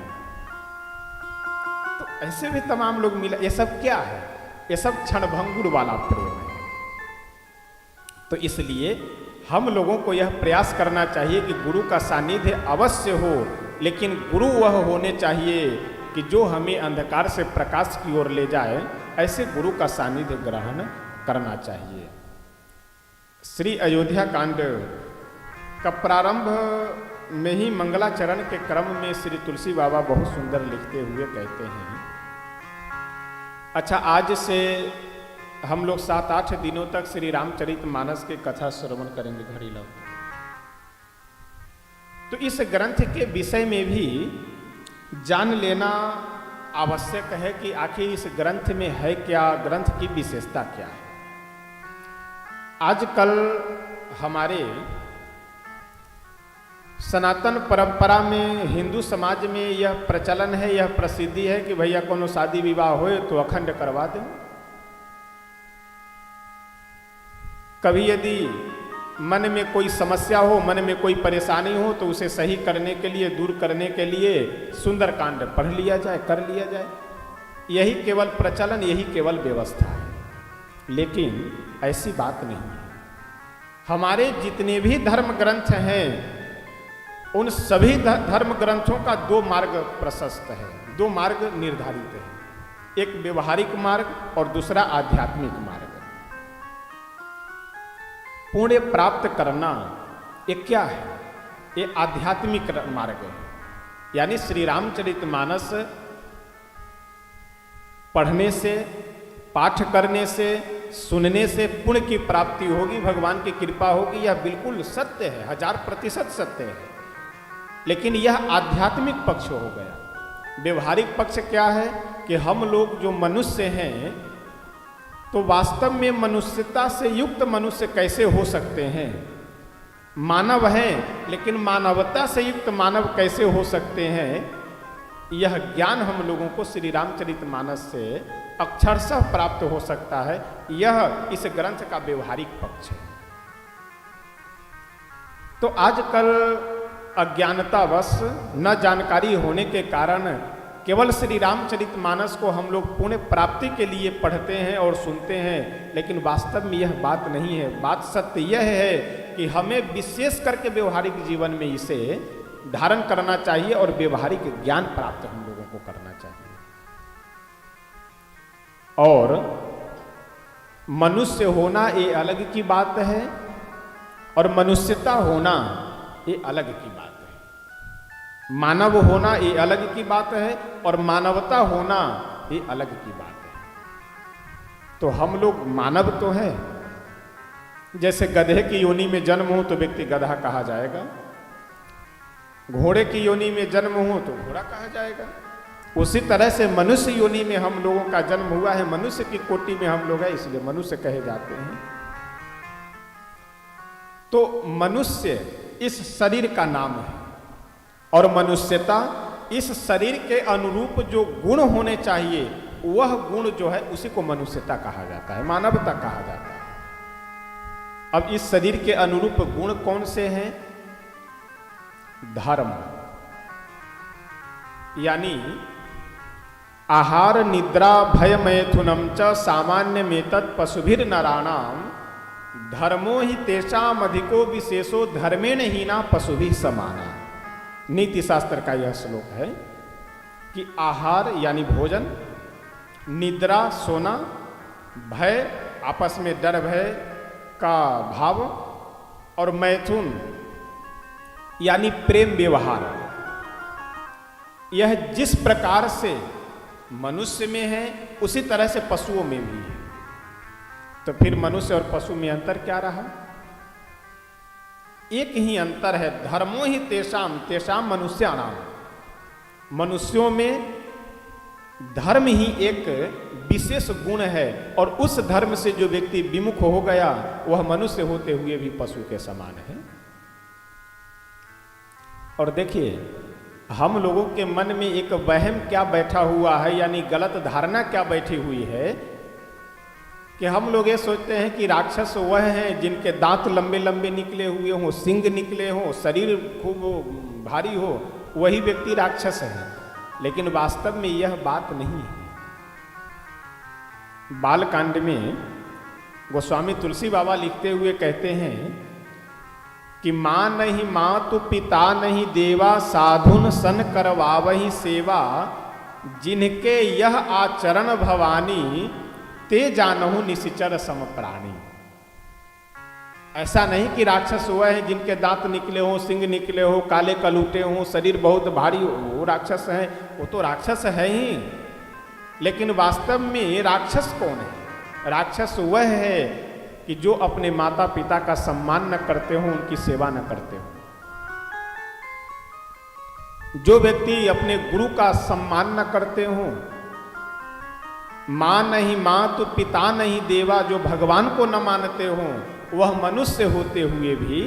तो ऐसे भी तमाम लोग मिले। ये सब क्या है? ये सब क्षणभंगुर वाला प्रेम है। तो इसलिए हम लोगों को यह प्रयास करना चाहिए कि गुरु का सानिध्य अवश्य हो, लेकिन गुरु वह होने चाहिए कि जो हमें अंधकार से प्रकाश की ओर ले जाए, ऐसे गुरु का सानिध्य ग्रहण करना चाहिए। श्री अयोध्या कांड का प्रारंभ में ही मंगलाचरण के क्रम में श्री तुलसी बाबा बहुत सुंदर लिखते हुए कहते हैं, अच्छा आज से हम लोग 7-8 दिनों तक श्री रामचरितमानस की कथा श्रवण करेंगे घड़ी लाओ। तो इस ग्रंथ के विषय में भी जान लेना आवश्यक है कि आखिर इस ग्रंथ में है क्या, ग्रंथ की विशेषता क्या है। आजकल हमारे सनातन परंपरा में, हिंदू समाज में यह प्रचलन है, यह प्रसिद्धि है कि भैया कोनो शादी विवाह होए तो अखंड करवा दें। कभी यदि मन में कोई समस्या हो, मन में कोई परेशानी हो तो उसे सही करने के लिए, दूर करने के लिए सुंदरकांड पढ़ लिया जाए, कर लिया जाए। यही केवल प्रचलन, यही केवल व्यवस्था है, लेकिन ऐसी बात नहीं है। हमारे जितने भी धर्म ग्रंथ हैं, उन सभी धर्म ग्रंथों का 2 मार्ग प्रशस्त है, 2 मार्ग निर्धारित है। एक व्यवहारिक मार्ग और दूसरा आध्यात्मिक मार्ग। पुण्य प्राप्त करना ये क्या है? ये आध्यात्मिक मार्ग है। यानी श्री रामचरितमानस पढ़ने से, पाठ करने से, सुनने से पुण्य की प्राप्ति होगी, भगवान की कृपा होगी। यह बिल्कुल सत्य है, 1000% सत्य है। लेकिन यह आध्यात्मिक पक्ष हो गया। व्यवहारिक पक्ष क्या है कि हम लोग जो मनुष्य हैं, तो वास्तव में मनुष्यता से युक्त मनुष्य कैसे हो सकते हैं? मानव हैं, लेकिन मानवता से युक्त मानव कैसे हो सकते हैं? यह ज्ञान हम लोगों को श्री रामचरितमानस से अक्षरशः प्राप्त हो सकता है। यह इस ग्रंथ का व्यवहारिक पक्ष है। तो आजकल अज्ञानतावश, न जानकारी होने के कारण केवल श्री रामचरितमानस को हम लोग पुण्य प्राप्ति के लिए पढ़ते हैं और सुनते हैं, लेकिन वास्तव में यह बात नहीं है। बात सत्य यह है कि हमें विशेष करके व्यवहारिक जीवन में इसे धारण करना चाहिए और व्यवहारिक ज्ञान प्राप्त हम लोगों को करना चाहिए। और मनुष्य होना ये अलग की बात है, और मनुष्यता होना ये अलग की बात है। मानव होना ये अलग की बात है, और मानवता होना ये अलग की बात है। तो हम लोग मानव तो है। जैसे गधे की योनि में जन्म हो तो व्यक्ति गधा कहा जाएगा, घोड़े की योनि में जन्म हो तो घोड़ा कहा जाएगा। उसी तरह से मनुष्य योनि में हम लोगों का जन्म हुआ है, मनुष्य की कोटि में हम लोग हैं, इसलिए मनुष्य कहे जाते हैं। तो मनुष्य इस शरीर का नाम है, और मनुष्यता इस शरीर के अनुरूप जो गुण होने चाहिए, वह गुण जो है उसी को मनुष्यता कहा जाता है, मानवता कहा जाता है। अब इस शरीर के अनुरूप गुण कौन से हैं? धर्म, यानी आहार निद्रा भय मैथुनम च सामान्य मेतत् पशुभिर नराणाम धर्मो ही तेषाम अधिको विशेषो धर्मेण हीना पशुभि समाना। नीति शास्त्र का यह श्लोक है कि आहार यानी भोजन, निद्रा सोना, भय आपस में डर भय का भाव, और मैथुन यानी प्रेम व्यवहार, यह जिस प्रकार से मनुष्य में है उसी तरह से पशुओं में भी है। तो फिर मनुष्य और पशु में अंतर क्या रहा? एक ही अंतर है, धर्मो ही तेषाम, तेषाम मनुष्याणाम। मनुष्यों में धर्म ही एक विशेष गुण है, और उस धर्म से जो व्यक्ति विमुख हो गया वह मनुष्य होते हुए भी पशु के समान है। और देखिए, हम लोगों के मन में एक वहम क्या बैठा हुआ है, यानी गलत धारणा क्या बैठी हुई है कि हम लोग ये सोचते हैं कि राक्षस वह हैं जिनके दांत लंबे लंबे निकले हुए हों, सिंग निकले हों, शरीर खूब भारी हो, वही व्यक्ति राक्षस है। लेकिन वास्तव में यह बात नहीं है। बालकांड में गोस्वामी तुलसी बाबा लिखते हुए कहते हैं कि माँ नहीं मातु पिता नहीं देवा, साधुन सन करवावही सेवा, जिनके यह आचरण भवानी, ते जानहु निशिचर सम प्राणी। ऐसा नहीं कि राक्षस वह है जिनके दांत निकले हों, सिंग निकले हो, काले कलूटे हों, शरीर बहुत भारी हो, वो राक्षस है। वो तो राक्षस है ही, लेकिन वास्तव में राक्षस कौन है? राक्षस वह है कि जो अपने माता पिता का सम्मान न करते हो, उनकी सेवा न करते हो। जो व्यक्ति अपने गुरु का सम्मान न करते हो, मां नहीं मां तो पिता नहीं देवा, जो भगवान को न मानते हो, वह मनुष्य होते हुए भी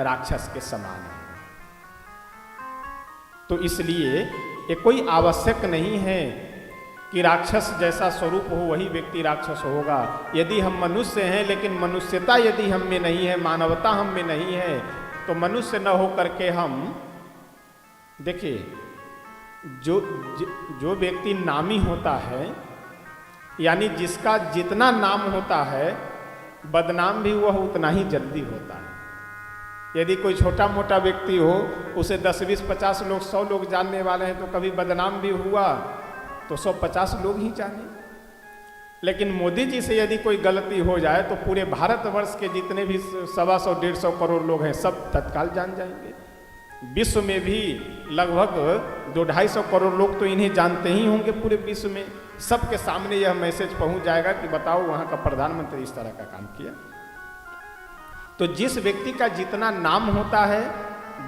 राक्षस के समान है। तो इसलिए ये कोई आवश्यक नहीं है कि राक्षस जैसा स्वरूप हो वही व्यक्ति राक्षस होगा। यदि हम मनुष्य हैं लेकिन मनुष्यता यदि हम में नहीं है, मानवता हम में नहीं है, तो मनुष्य न हो करके हम देखिए, जो व्यक्ति नामी होता है, यानी जिसका जितना नाम होता है, बदनाम भी वह उतना ही जल्दी होता है। यदि कोई छोटा मोटा व्यक्ति हो, उसे 10, 20, 50 लोग, 100 लोग जानने वाले हैं, तो कभी बदनाम भी हुआ तो 150 लोग ही जाने। लेकिन मोदी जी से यदि कोई गलती हो जाए तो पूरे भारतवर्ष के जितने भी 125, 150 करोड़ लोग हैं, सब तत्काल जान जाएंगे। विश्व में भी लगभग 200-250 करोड़ लोग तो इन्हें जानते ही होंगे पूरे विश्व में। सबके सामने यह मैसेज पहुंच जाएगा कि बताओ वहां का प्रधानमंत्री इस तरह का काम किया। तो जिस व्यक्ति का जितना नाम होता है,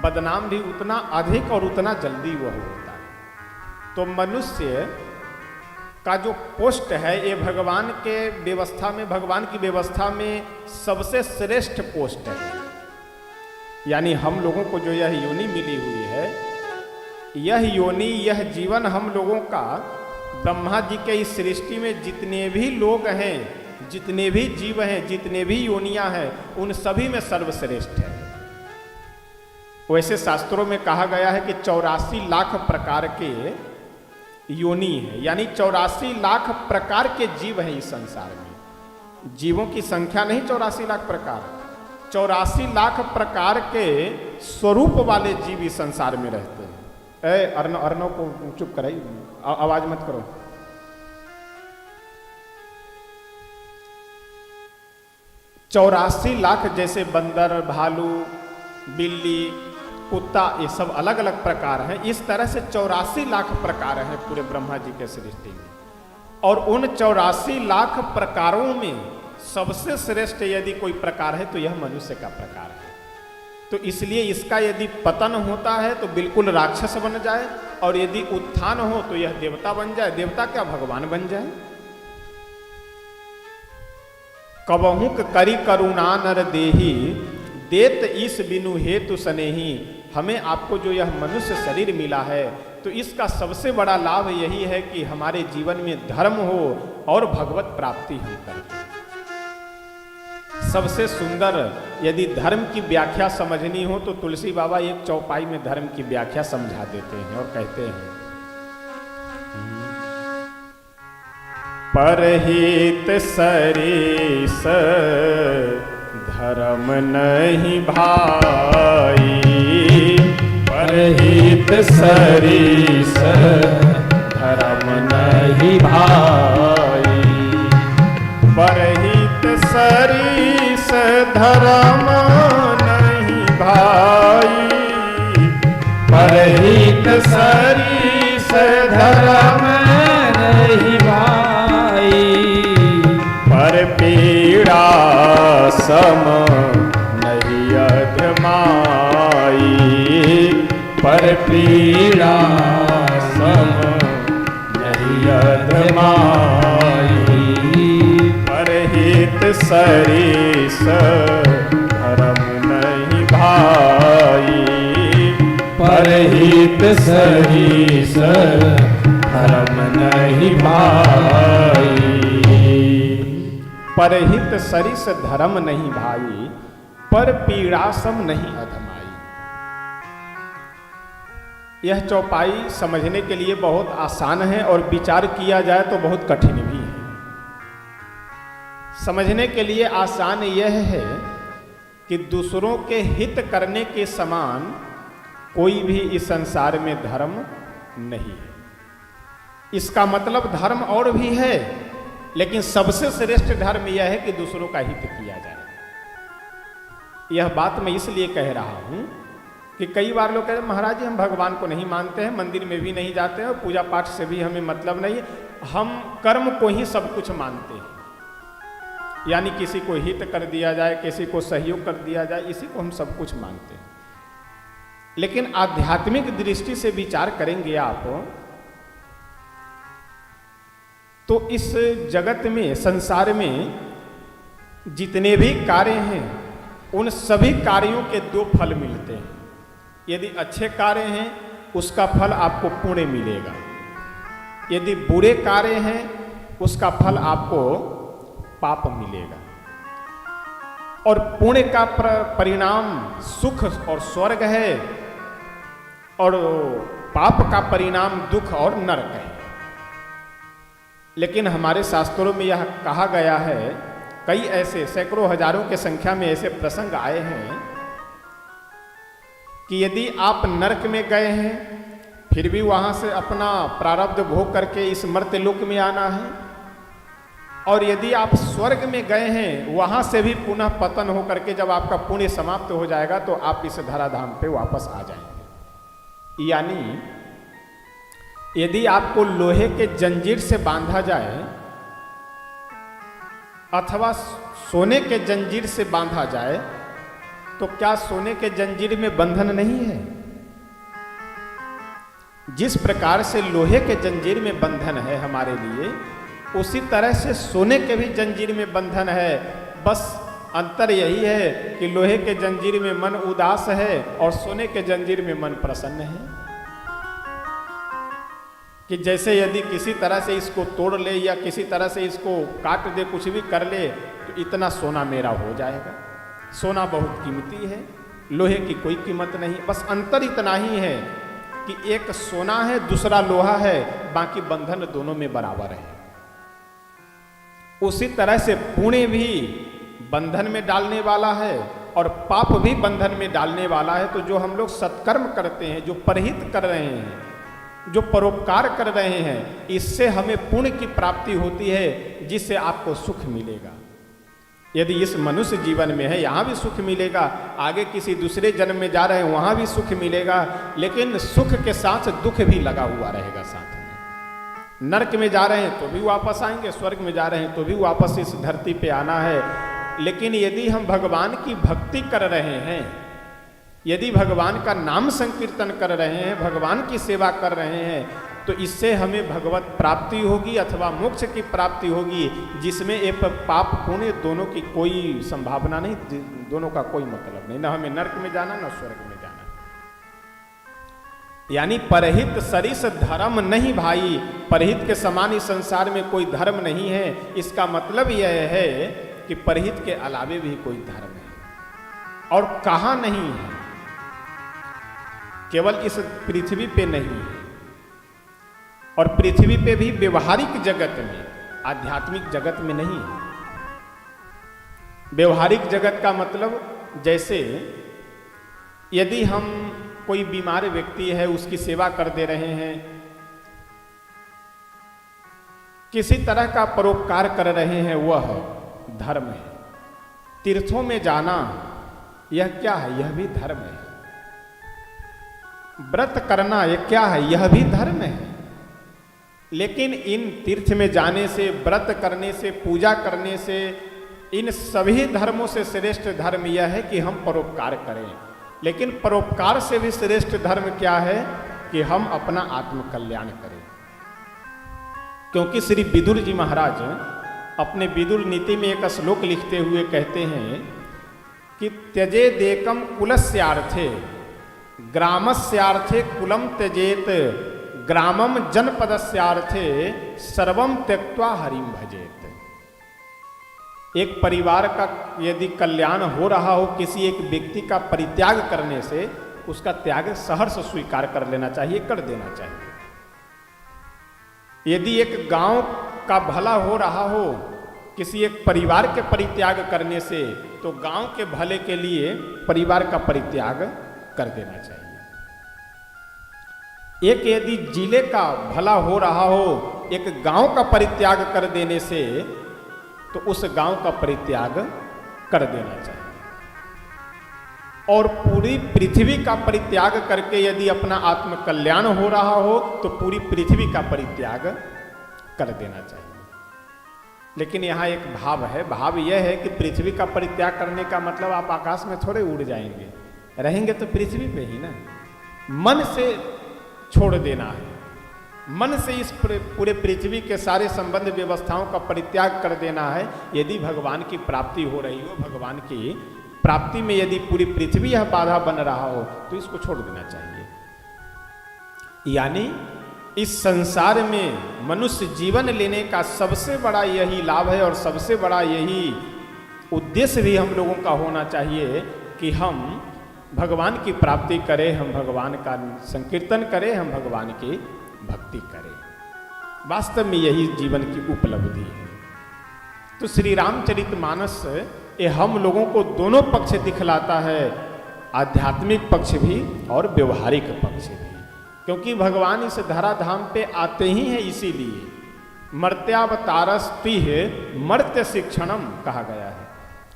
बदनाम भी उतना अधिक और उतना जल्दी वह होता है। तो मनुष्य का जो पोस्ट है, ये भगवान के व्यवस्था में, भगवान की व्यवस्था में सबसे श्रेष्ठ पोस्ट है। यानी हम लोगों को जो यह योनि मिली हुई है, यह योनि, यह जीवन हम लोगों का ब्रह्मा जी के इस सृष्टि में जितने भी लोग हैं, जितने भी जीव हैं, जितने भी योनियां हैं, उन सभी में सर्वश्रेष्ठ है। वैसे शास्त्रों में कहा गया है कि 84 लाख प्रकार के योनि है, यानी 84 लाख प्रकार के जीव हैं इस संसार में। जीवों की संख्या नहीं 84 लाख प्रकार, 84 लाख प्रकार के स्वरूप वाले जीव इस संसार में रहते हैं। अर्णव को चुप कराइए, आवाज मत करो। चौरासी लाख जैसे बंदर, भालू, बिल्ली, कुत्ता, ये सब अलग अलग प्रकार हैं। इस तरह से 84 लाख प्रकार हैं पूरे ब्रह्मा जी के सृष्टि में। और उन 84 लाख प्रकारों में सबसे श्रेष्ठ यदि कोई प्रकार है तो यह मनुष्य का प्रकार है। तो इसलिए इसका यदि पतन होता है तो बिल्कुल राक्षस बन जाए, और यदि उत्थान हो तो यह देवता बन जाए। देवता क्या, भगवान बन जाए। कबहुक करी करुणा नर देही, देत इस बिनु हेतु सनेही। हमें आपको जो यह मनुष्य शरीर मिला है, तो इसका सबसे बड़ा लाभ यही है कि हमारे जीवन में धर्म हो और भगवत प्राप्ति हम करें। सबसे सुंदर यदि धर्म की व्याख्या समझनी हो तो तुलसी बाबा एक चौपाई में धर्म की व्याख्या समझा देते हैं और कहते हैं, परहित सरिस धर्म नहीं भाई, परहित सरिस धर्म नहीं भाई, परहित सरिस धर्म नहीं भाई, परहित सरिस धर्म नहीं भाई, पर पीड़ा सम नहीं अधमाई, पर पीड़ा सम नहीं अधमाई, परहित सरिस धर्म नहीं भाई, परहित सरिस धर्म नहीं भाई, परहित सरिस धर्म नहीं भाई, पर पीड़ा सम नहीं अधमाई। यह चौपाई समझने के लिए बहुत आसान है और विचार किया जाए तो बहुत कठिन भी है। समझने के लिए आसान यह है कि दूसरों के हित करने के समान कोई भी इस संसार में धर्म नहीं है। इसका मतलब धर्म और भी है, लेकिन सबसे श्रेष्ठ धर्म यह है कि दूसरों का हित किया जाए। यह बात मैं इसलिए कह रहा हूं कि कई बार लोग कहते हैं महाराज जी हम भगवान को नहीं मानते हैं, मंदिर में भी नहीं जाते हैं और पूजा पाठ से भी हमें मतलब नहीं, हम कर्म को ही सब कुछ मानते हैं। यानी किसी को हित कर दिया जाए, किसी को सहयोग कर दिया जाए, इसी को हम सब कुछ मानते हैं। लेकिन आध्यात्मिक दृष्टि से विचार करेंगे आप तो इस जगत में, संसार में जितने भी कार्य हैं उन सभी कार्यों के दो फल मिलते हैं। यदि अच्छे कार्य हैं उसका फल आपको पुण्य मिलेगा, यदि बुरे कार्य हैं उसका फल आपको पाप मिलेगा। और पुण्य का परिणाम सुख और स्वर्ग है और पाप का परिणाम दुख और नरक है। लेकिन हमारे शास्त्रों में यह कहा गया है, कई ऐसे सैकड़ों हजारों के संख्या में ऐसे प्रसंग आए हैं कि यदि आप नरक में गए हैं फिर भी वहां से अपना प्रारब्ध भोग करके इस मर्त्यलोक में आना है, और यदि आप स्वर्ग में गए हैं वहां से भी पुनः पतन हो करके जब आपका पुण्य समाप्त हो जाएगा तो आप इस धराधाम पे वापस आ जाएंगे। यानी यदि आपको लोहे के जंजीर से बांधा जाए अथवा सोने के जंजीर से बांधा जाए तो क्या सोने के जंजीर में बंधन नहीं है? जिस प्रकार से लोहे के जंजीर में बंधन है हमारे लिए, उसी तरह से सोने के भी जंजीर में बंधन है। बस अंतर यही है कि लोहे के जंजीर में मन उदास है और सोने के जंजीर में मन प्रसन्न है। कि जैसे यदि किसी तरह से इसको तोड़ ले या किसी तरह से इसको काट दे, कुछ भी कर ले तो इतना सोना मेरा हो जाएगा। सोना बहुत कीमती है, लोहे की कोई कीमत नहीं। बस अंतर इतना ही है कि एक सोना है दूसरा लोहा है, बाकी बंधन दोनों में बराबर है। उसी तरह से पुण्य भी बंधन में डालने वाला है और पाप भी बंधन में डालने वाला है। तो जो हम लोग सत्कर्म करते हैं, जो परहित कर रहे हैं, जो परोपकार कर रहे हैं, इससे हमें पुण्य की प्राप्ति होती है, जिससे आपको सुख मिलेगा। यदि इस मनुष्य जीवन में है यहाँ भी सुख मिलेगा, आगे किसी दूसरे जन्म में जा रहे हैं वहाँ भी सुख मिलेगा, लेकिन सुख के साथ दुख भी लगा हुआ रहेगा साथ में। नरक में जा रहे हैं तो भी वापस आएंगे, स्वर्ग में जा रहे हैं तो भी वापस इस धरती पे आना है। लेकिन यदि हम भगवान की भक्ति कर रहे हैं, यदि भगवान का नाम संकीर्तन कर रहे हैं, भगवान की सेवा कर रहे हैं, तो इससे हमें भगवत प्राप्ति होगी अथवा मोक्ष की प्राप्ति होगी, जिसमें एक पाप पुण्य दोनों की कोई संभावना नहीं, दोनों का कोई मतलब नहीं। ना हमें नरक में जाना ना स्वर्ग में जाना। यानी परहित सरिस धर्म नहीं भाई, परहित के समान इस संसार में कोई धर्म नहीं है। इसका मतलब यह है कि परहित के अलावे भी कोई धर्म है, और कहाँ नहीं है, केवल इस पृथ्वी पे नहीं है। और पृथ्वी पे भी व्यवहारिक जगत में, आध्यात्मिक जगत में नहीं है। व्यवहारिक जगत का मतलब, जैसे यदि हम कोई बीमार व्यक्ति है उसकी सेवा कर दे रहे हैं, किसी तरह का परोपकार कर रहे हैं, वह धर्म है। तीर्थों में जाना यह क्या है? यह भी धर्म है। व्रत करना यह क्या है? यह भी धर्म है। लेकिन इन तीर्थ में जाने से, व्रत करने से, पूजा करने से, इन सभी धर्मों से श्रेष्ठ धर्म यह है कि हम परोपकार करें। लेकिन परोपकार से भी श्रेष्ठ धर्म क्या है? कि हम अपना आत्मकल्याण करें। क्योंकि श्री विदुर जी महाराज अपने विदुर नीति में एक श्लोक लिखते हुए कहते हैं कि त्यजेदेकम कुलस्यार्थे ग्रामस्यार्थे कुलम त्यजेत ग्रामम जनपदस्यार्थे सर्वम त्यक्त्वा हरिम भजेत। एक परिवार का यदि कल्याण हो रहा हो, किसी एक व्यक्ति का परित्याग करने से, उसका त्याग सहर्ष स्वीकार कर लेना चाहिए, कर देना चाहिए। यदि एक गांव का भला हो रहा हो किसी एक परिवार के परित्याग करने से, तो गांव के भले के लिए परिवार का परित्याग कर देना चाहिए। एक यदि जिले का भला हो रहा हो एक गांव का परित्याग कर देने से, तो उस गांव का परित्याग कर देना चाहिए। और पूरी पृथ्वी का परित्याग करके यदि अपना आत्म कल्याण हो रहा हो तो पूरी पृथ्वी का परित्याग कर देना चाहिए। लेकिन यहाँ एक भाव है, भाव यह है कि पृथ्वी का परित्याग करने का मतलब आप आकाश में थोड़े उड़ जाएंगे, रहेंगे तो पृथ्वी पे ही ना। मन से छोड़ देना है, मन से इस पूरे पृथ्वी के सारे संबंध व्यवस्थाओं का परित्याग कर देना है। यदि भगवान की प्राप्ति हो रही हो, भगवान की प्राप्ति में यदि पूरी पृथ्वी यह बाधा बन रहा हो तो इसको छोड़ देना चाहिए। यानी इस संसार में मनुष्य जीवन लेने का सबसे बड़ा यही लाभ है और सबसे बड़ा यही उद्देश्य भी हम लोगों का होना चाहिए कि हम भगवान की प्राप्ति करें, हम भगवान का संकीर्तन करें, हम भगवान की भक्ति करें। वास्तव में यही जीवन की उपलब्धि है। तो श्री रामचरितमानस ये हम लोगों को दोनों पक्ष दिखलाता है, आध्यात्मिक पक्ष भी और व्यवहारिक पक्ष भी। क्योंकि भगवान इस धराधाम पे आते ही हैं इसीलिए। मर्त्यावतारस्ति है मर्त्य शिक्षणम कहा गया है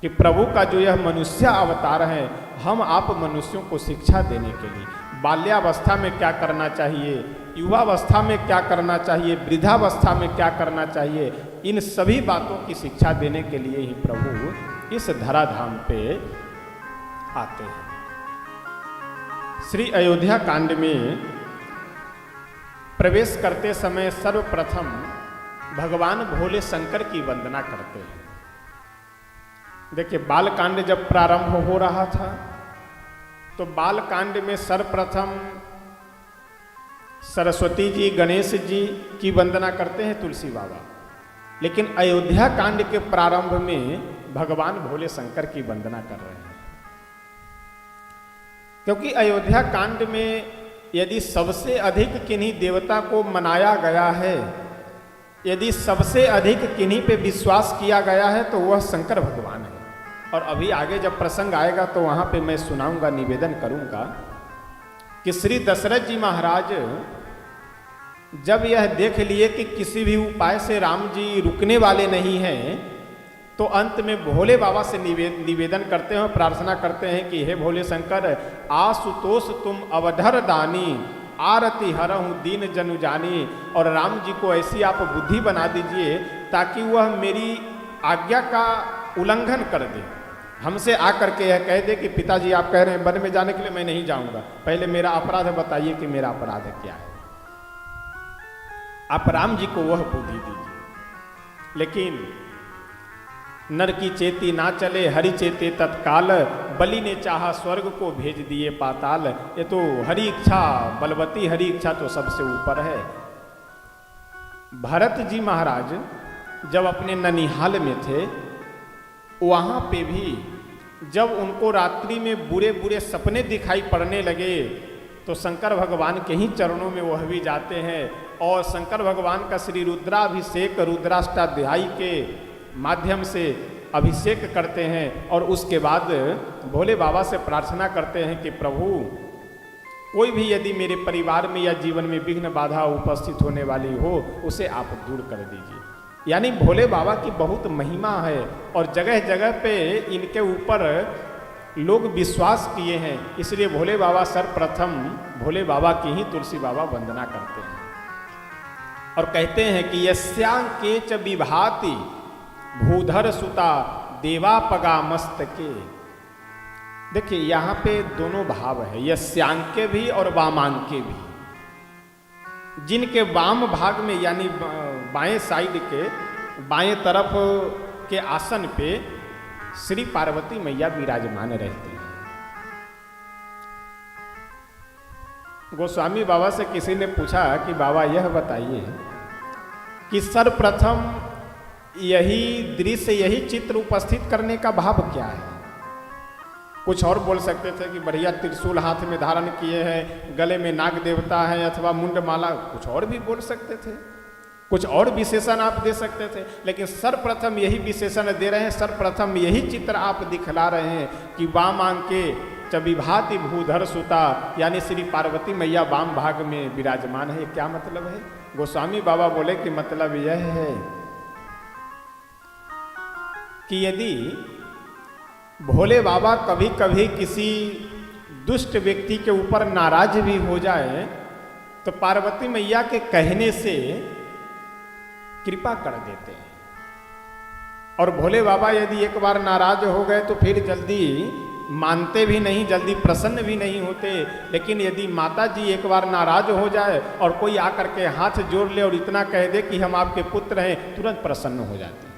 कि प्रभु का जो यह मनुष्य अवतार है, हम आप मनुष्यों को शिक्षा देने के लिए बाल्यावस्था में क्या करना चाहिए, युवावस्था में क्या करना चाहिए, वृद्धावस्था में क्या करना चाहिए, इन सभी बातों की शिक्षा देने के लिए ही प्रभु इस धराधाम पे आते हैं। श्री अयोध्या कांड में प्रवेश करते समय सर्वप्रथम भगवान भोले शंकर की वंदना करते हैं। देखिए, बालकांड जब प्रारंभ हो रहा था तो बालकांड में सर्वप्रथम सरस्वती जी, गणेश जी की वंदना करते हैं तुलसी बाबा। लेकिन अयोध्या कांड के प्रारंभ में भगवान भोले शंकर की वंदना कर रहे हैं। क्योंकि अयोध्या कांड में यदि सबसे अधिक किन्हीं देवता को मनाया गया है, यदि सबसे अधिक किन्हीं पे विश्वास किया गया है तो वह शंकर भगवान है। और अभी आगे जब प्रसंग आएगा तो वहां पे मैं सुनाऊंगा, निवेदन करूंगा कि श्री दशरथ जी महाराज जब यह देख लिए कि किसी भी उपाय से राम जी रुकने वाले नहीं हैं, तो अंत में भोले बाबा से निवेदन करते हैं, प्रार्थना करते हैं कि हे भोले शंकर, आशुतोष तुम अवधर दानी, आरती हरहूँ दीन जनु जानी। और राम जी को ऐसी आप बुद्धि बना दीजिए ताकि वह मेरी आज्ञा का उल्लंघन कर दे, हमसे आकर के यह कह दे कि पिताजी आप कह रहे हैं वन में जाने के लिए, मैं नहीं जाऊंगा, पहले मेरा अपराध बताइए कि मेरा अपराध क्या है। आप राम जी को वह बुद्धि दीजिए। लेकिन नर की चेती ना चले हरि चेते तत्काल, बलि ने चाहा स्वर्ग को भेज दिए पाताल। ये तो हरि इच्छा बलवती, हरि इच्छा तो सबसे ऊपर है। भरत जी महाराज जब अपने ननिहाल में थे, वहां पे भी जब उनको रात्रि में बुरे बुरे सपने दिखाई पड़ने लगे तो शंकर भगवान के ही चरणों में वह भी जाते हैं और शंकर भगवान का श्री रुद्राभिषेक, रुद्राष्टाध्यायी के माध्यम से अभिषेक करते हैं और उसके बाद भोले बाबा से प्रार्थना करते हैं कि प्रभु, कोई भी यदि मेरे परिवार में या जीवन में विघ्न बाधा उपस्थित होने वाली हो, उसे आप दूर कर दीजिए। यानी भोले बाबा की बहुत महिमा है और जगह जगह पे इनके ऊपर लोग विश्वास किए हैं, इसलिए भोले बाबा सर्वप्रथम भोले बाबा की ही तुलसी बाबा वंदना करते हैं और कहते हैं कि यस्यांके च विभाति भूधर सुता देवा पगा मस्तके। देखिए, यहाँ पे दोनों भाव है, यस्यांके भी और वामांके भी। जिनके वाम भाग में यानी बाएं साइड के बाएं तरफ के आसन पे श्री पार्वती मैया विराजमान रहती हैं। गोस्वामी बाबा से किसी ने पूछा कि बाबा यह बताइए कि सर्वप्रथम यही दृश्य, यही चित्र उपस्थित करने का भाव क्या है। कुछ और बोल सकते थे कि बढ़िया त्रिशूल हाथ में धारण किए हैं, गले में नाग देवता है अथवा मुंडमाला, कुछ और भी बोल सकते थे, कुछ और विशेषण आप दे सकते थे। लेकिन सर्वप्रथम यही विशेषण दे रहे हैं, सर्वप्रथम यही चित्र आप दिखला रहे हैं कि वामांके च विभाति भूधर सुता, यानी श्री पार्वती मैया वाम भाग में विराजमान है। क्या मतलब है? गोस्वामी बाबा बोले कि मतलब यह है कि यदि भोले बाबा कभी कभी किसी दुष्ट व्यक्ति के ऊपर नाराज भी हो जाए तो पार्वती मैया के कहने से कृपा कर देते हैं। और भोले बाबा यदि एक बार नाराज हो गए तो फिर जल्दी मानते भी नहीं, जल्दी प्रसन्न भी नहीं होते। लेकिन यदि माता जी एक बार नाराज हो जाए और कोई आकर के हाथ जोड़ ले और इतना कह दे कि हम आपके पुत्र हैं, तुरंत प्रसन्न हो जाते हैं।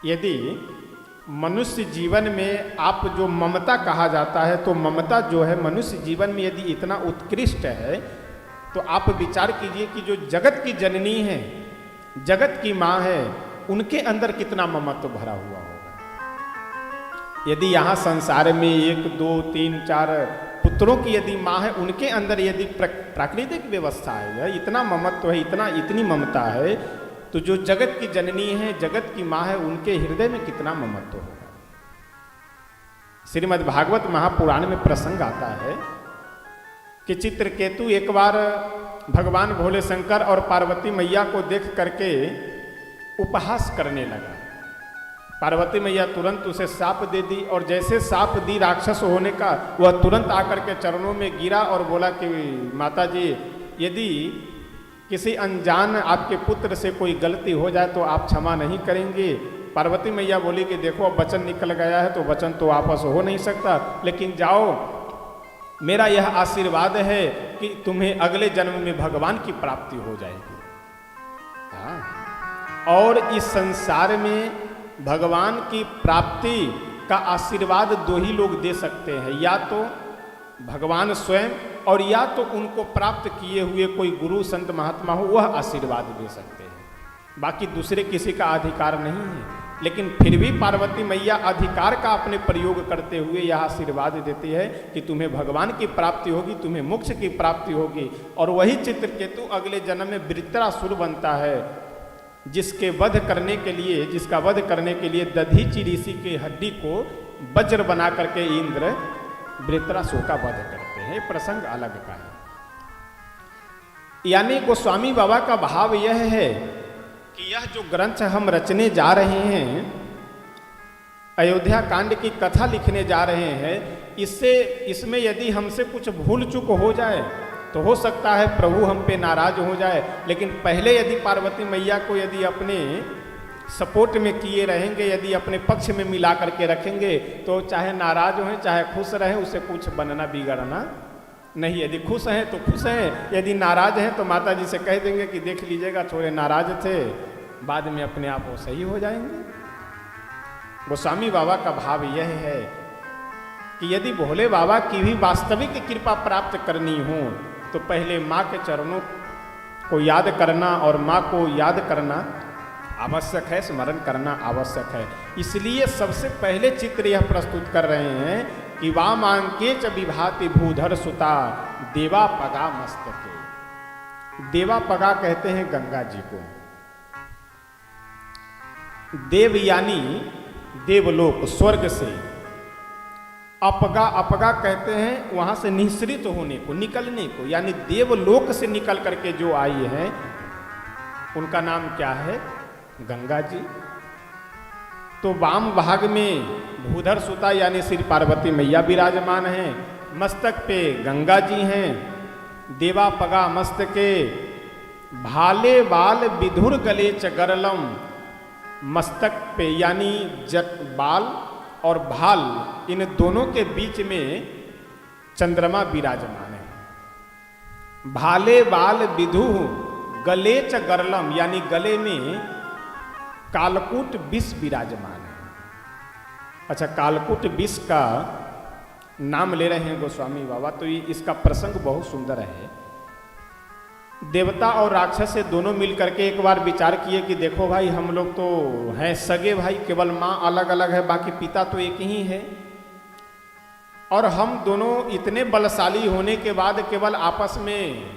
यदि मनुष्य जीवन में आप जो ममता कहा जाता है, तो ममता जो है मनुष्य जीवन में यदि इतना उत्कृष्ट है तो आप विचार कीजिए कि जो जगत की जननी है, जगत की माँ है, उनके अंदर कितना ममत्व भरा हुआ होगा। यदि यहाँ संसार में 1, 2, 3, 4 पुत्रों की यदि माँ है, उनके अंदर यदि प्राकृतिक व्यवस्था है, इतना ममत्व है, इतनी ममता है, तो जो जगत की जननी है, जगत की माँ है, उनके हृदय में कितना ममत्व होगा। श्रीमद् भागवत महापुराण में प्रसंग आता है कि चित्रकेतु एक बार भगवान भोले शंकर और पार्वती मैया को देख करके उपहास करने लगा। पार्वती मैया तुरंत उसे साप दे दी, और जैसे साप दी राक्षस होने का, वह तुरंत आकर के चरणों में गिरा और बोला कि माता जी, यदि किसी अनजान आपके पुत्र से कोई गलती हो जाए तो आप क्षमा नहीं करेंगे। पार्वती मैया बोली कि देखो अब वचन निकल गया है तो वचन तो वापस हो नहीं सकता, लेकिन जाओ, मेरा यह आशीर्वाद है कि तुम्हें अगले जन्म में भगवान की प्राप्ति हो जाएगी। हाँ। और इस संसार में भगवान की प्राप्ति का आशीर्वाद 2 ही लोग दे सकते हैं, या तो भगवान स्वयं और या तो उनको प्राप्त किए हुए कोई गुरु संत महात्मा हो, वह आशीर्वाद दे सकते हैं। बाकी दूसरे किसी का अधिकार नहीं है। लेकिन फिर भी पार्वती मैया अधिकार का अपने प्रयोग करते हुए यह आशीर्वाद देती है कि तुम्हें भगवान की प्राप्ति होगी, तुम्हें मोक्ष की प्राप्ति होगी। और वही चित्रकेतु अगले जन्म में वृत्रासुर बनता है, जिसका वध करने के लिए दधीचि ऋषि की हड्डी को वज्र बना करके इंद्र वृत्रासुर का वध करते हैं। प्रसंग अलग का है। यानी गोस्वामी बाबा का भाव यह है कि यह जो ग्रंथ हम रचने जा रहे हैं, अयोध्या कांड की कथा लिखने जा रहे हैं, इसमें यदि हमसे कुछ भूल चूक हो जाए तो हो सकता है प्रभु हम पे नाराज हो जाए। लेकिन पहले यदि पार्वती मैया को यदि अपने सपोर्ट में किए रहेंगे, यदि अपने पक्ष में मिला करके रखेंगे, तो चाहे नाराज हों चाहे खुश रहें, उसे कुछ बनना बिगड़ना नहीं। यदि खुश हैं तो खुश हैं, यदि नाराज हैं तो माता जी से कह देंगे कि देख लीजिएगा, थोड़े नाराज थे, बाद में अपने आप वो सही हो जाएंगे। गोस्वामी बाबा का भाव यह है कि यदि भोले बाबा की भी वास्तविक कृपा प्राप्त करनी हो तो पहले माँ के चरणों को याद करना और माँ को याद करना आवश्यक है, स्मरण करना आवश्यक है। इसलिए सबसे पहले चित्र यह प्रस्तुत कर रहे हैं कि वामांके च विभाति भूधर सुता देवा पगा मस्तके। देवा पगा कहते हैं गंगा जी को। देव यानी देवलोक, स्वर्ग से। अपगा कहते हैं वहां से निःसृत होने को, निकलने को, यानी देवलोक से निकल करके जो आई है उनका नाम क्या है? गंगा जी। तो वाम भाग में भूधर सुता यानी श्री पार्वती मैया विराजमान हैं, मस्तक पे गंगा जी हैं। देवा पगा मस्तके भाले बाल विधुर गले च गरलम। मस्तक पे यानी बाल और भाल, इन दोनों के बीच में चंद्रमा विराजमान है। भाले बाल विधु गले च गरलम यानी गले में कालकूट विष विराजमान है। अच्छा, कालकूट विष का नाम ले रहे हैं गोस्वामी बाबा, तो ये इसका प्रसंग बहुत सुंदर है। देवता और राक्षस से दोनों मिल करके एक बार विचार किए कि देखो भाई, हम लोग तो हैं सगे भाई, केवल माँ अलग अलग है, बाकी पिता तो एक ही है, और हम दोनों इतने बलशाली होने के बाद केवल आपस में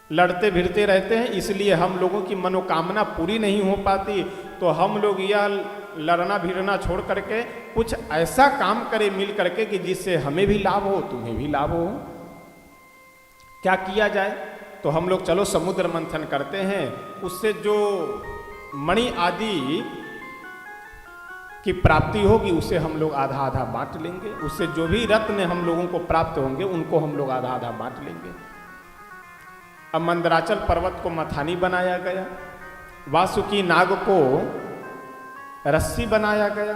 लड़ते भिड़ते रहते हैं, इसलिए हम लोगों की मनोकामना पूरी नहीं हो पाती। तो हम लोग यह लड़ना भिड़ना छोड़ करके कुछ ऐसा काम करें मिल करके कि जिससे हमें भी लाभ हो, तुम्हें भी लाभ हो। क्या किया जाए? तो हम लोग चलो समुद्र मंथन करते हैं, उससे जो मणि आदि की प्राप्ति होगी उसे हम लोग आधा आधा बांट लेंगे, उससे जो भी रत्न हम लोगों को प्राप्त होंगे उनको हम लोग आधा आधा बांट लेंगे। अब मंदराचल पर्वत को मथानी बनाया गया, वासुकी नाग को रस्सी बनाया गया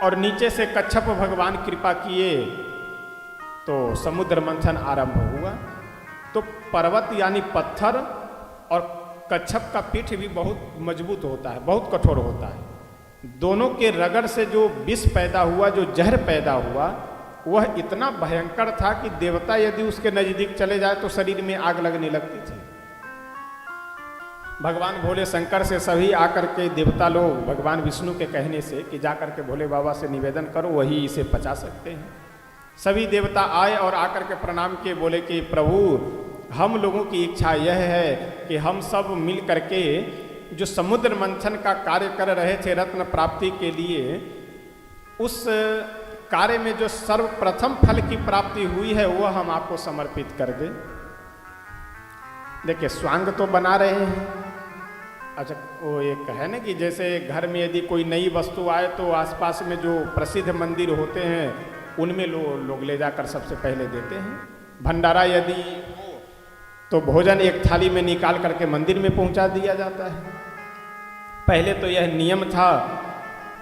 और नीचे से कच्छप भगवान कृपा किए तो समुद्र मंथन आरंभ हुआ। तो पर्वत यानी पत्थर और कच्छप का पीठ भी बहुत मजबूत होता है, बहुत कठोर होता है। दोनों के रगड़ से जो विष पैदा हुआ, जो जहर पैदा हुआ, वह इतना भयंकर था कि देवता यदि उसके नजदीक चले जाए तो शरीर में आग लगने लगती थी। भगवान भोले शंकर से सभी आकर के देवता लोग भगवान विष्णु के कहने से कि जाकर के भोले बाबा से निवेदन करो, वही इसे पचा सकते हैं। सभी देवता आए और आकर के प्रणाम किए, बोले कि प्रभु हम लोगों की इच्छा यह है कि हम सब मिल करके जो समुद्र मंथन का कार्य कर रहे थे रत्न प्राप्ति के लिए, उस कार्य में जो सर्वप्रथम फल की प्राप्ति हुई है वह हम आपको समर्पित कर दें। देखिए स्वांग तो बना रहे हैं। अच्छा वो एक है ना कि जैसे घर में यदि कोई नई वस्तु आए तो आसपास में जो प्रसिद्ध मंदिर होते हैं उनमें लोग ले जाकर सबसे पहले देते हैं। भंडारा यदि हो तो भोजन एक थाली में निकाल करके मंदिर में पहुंचा दिया जाता है। पहले तो यह नियम था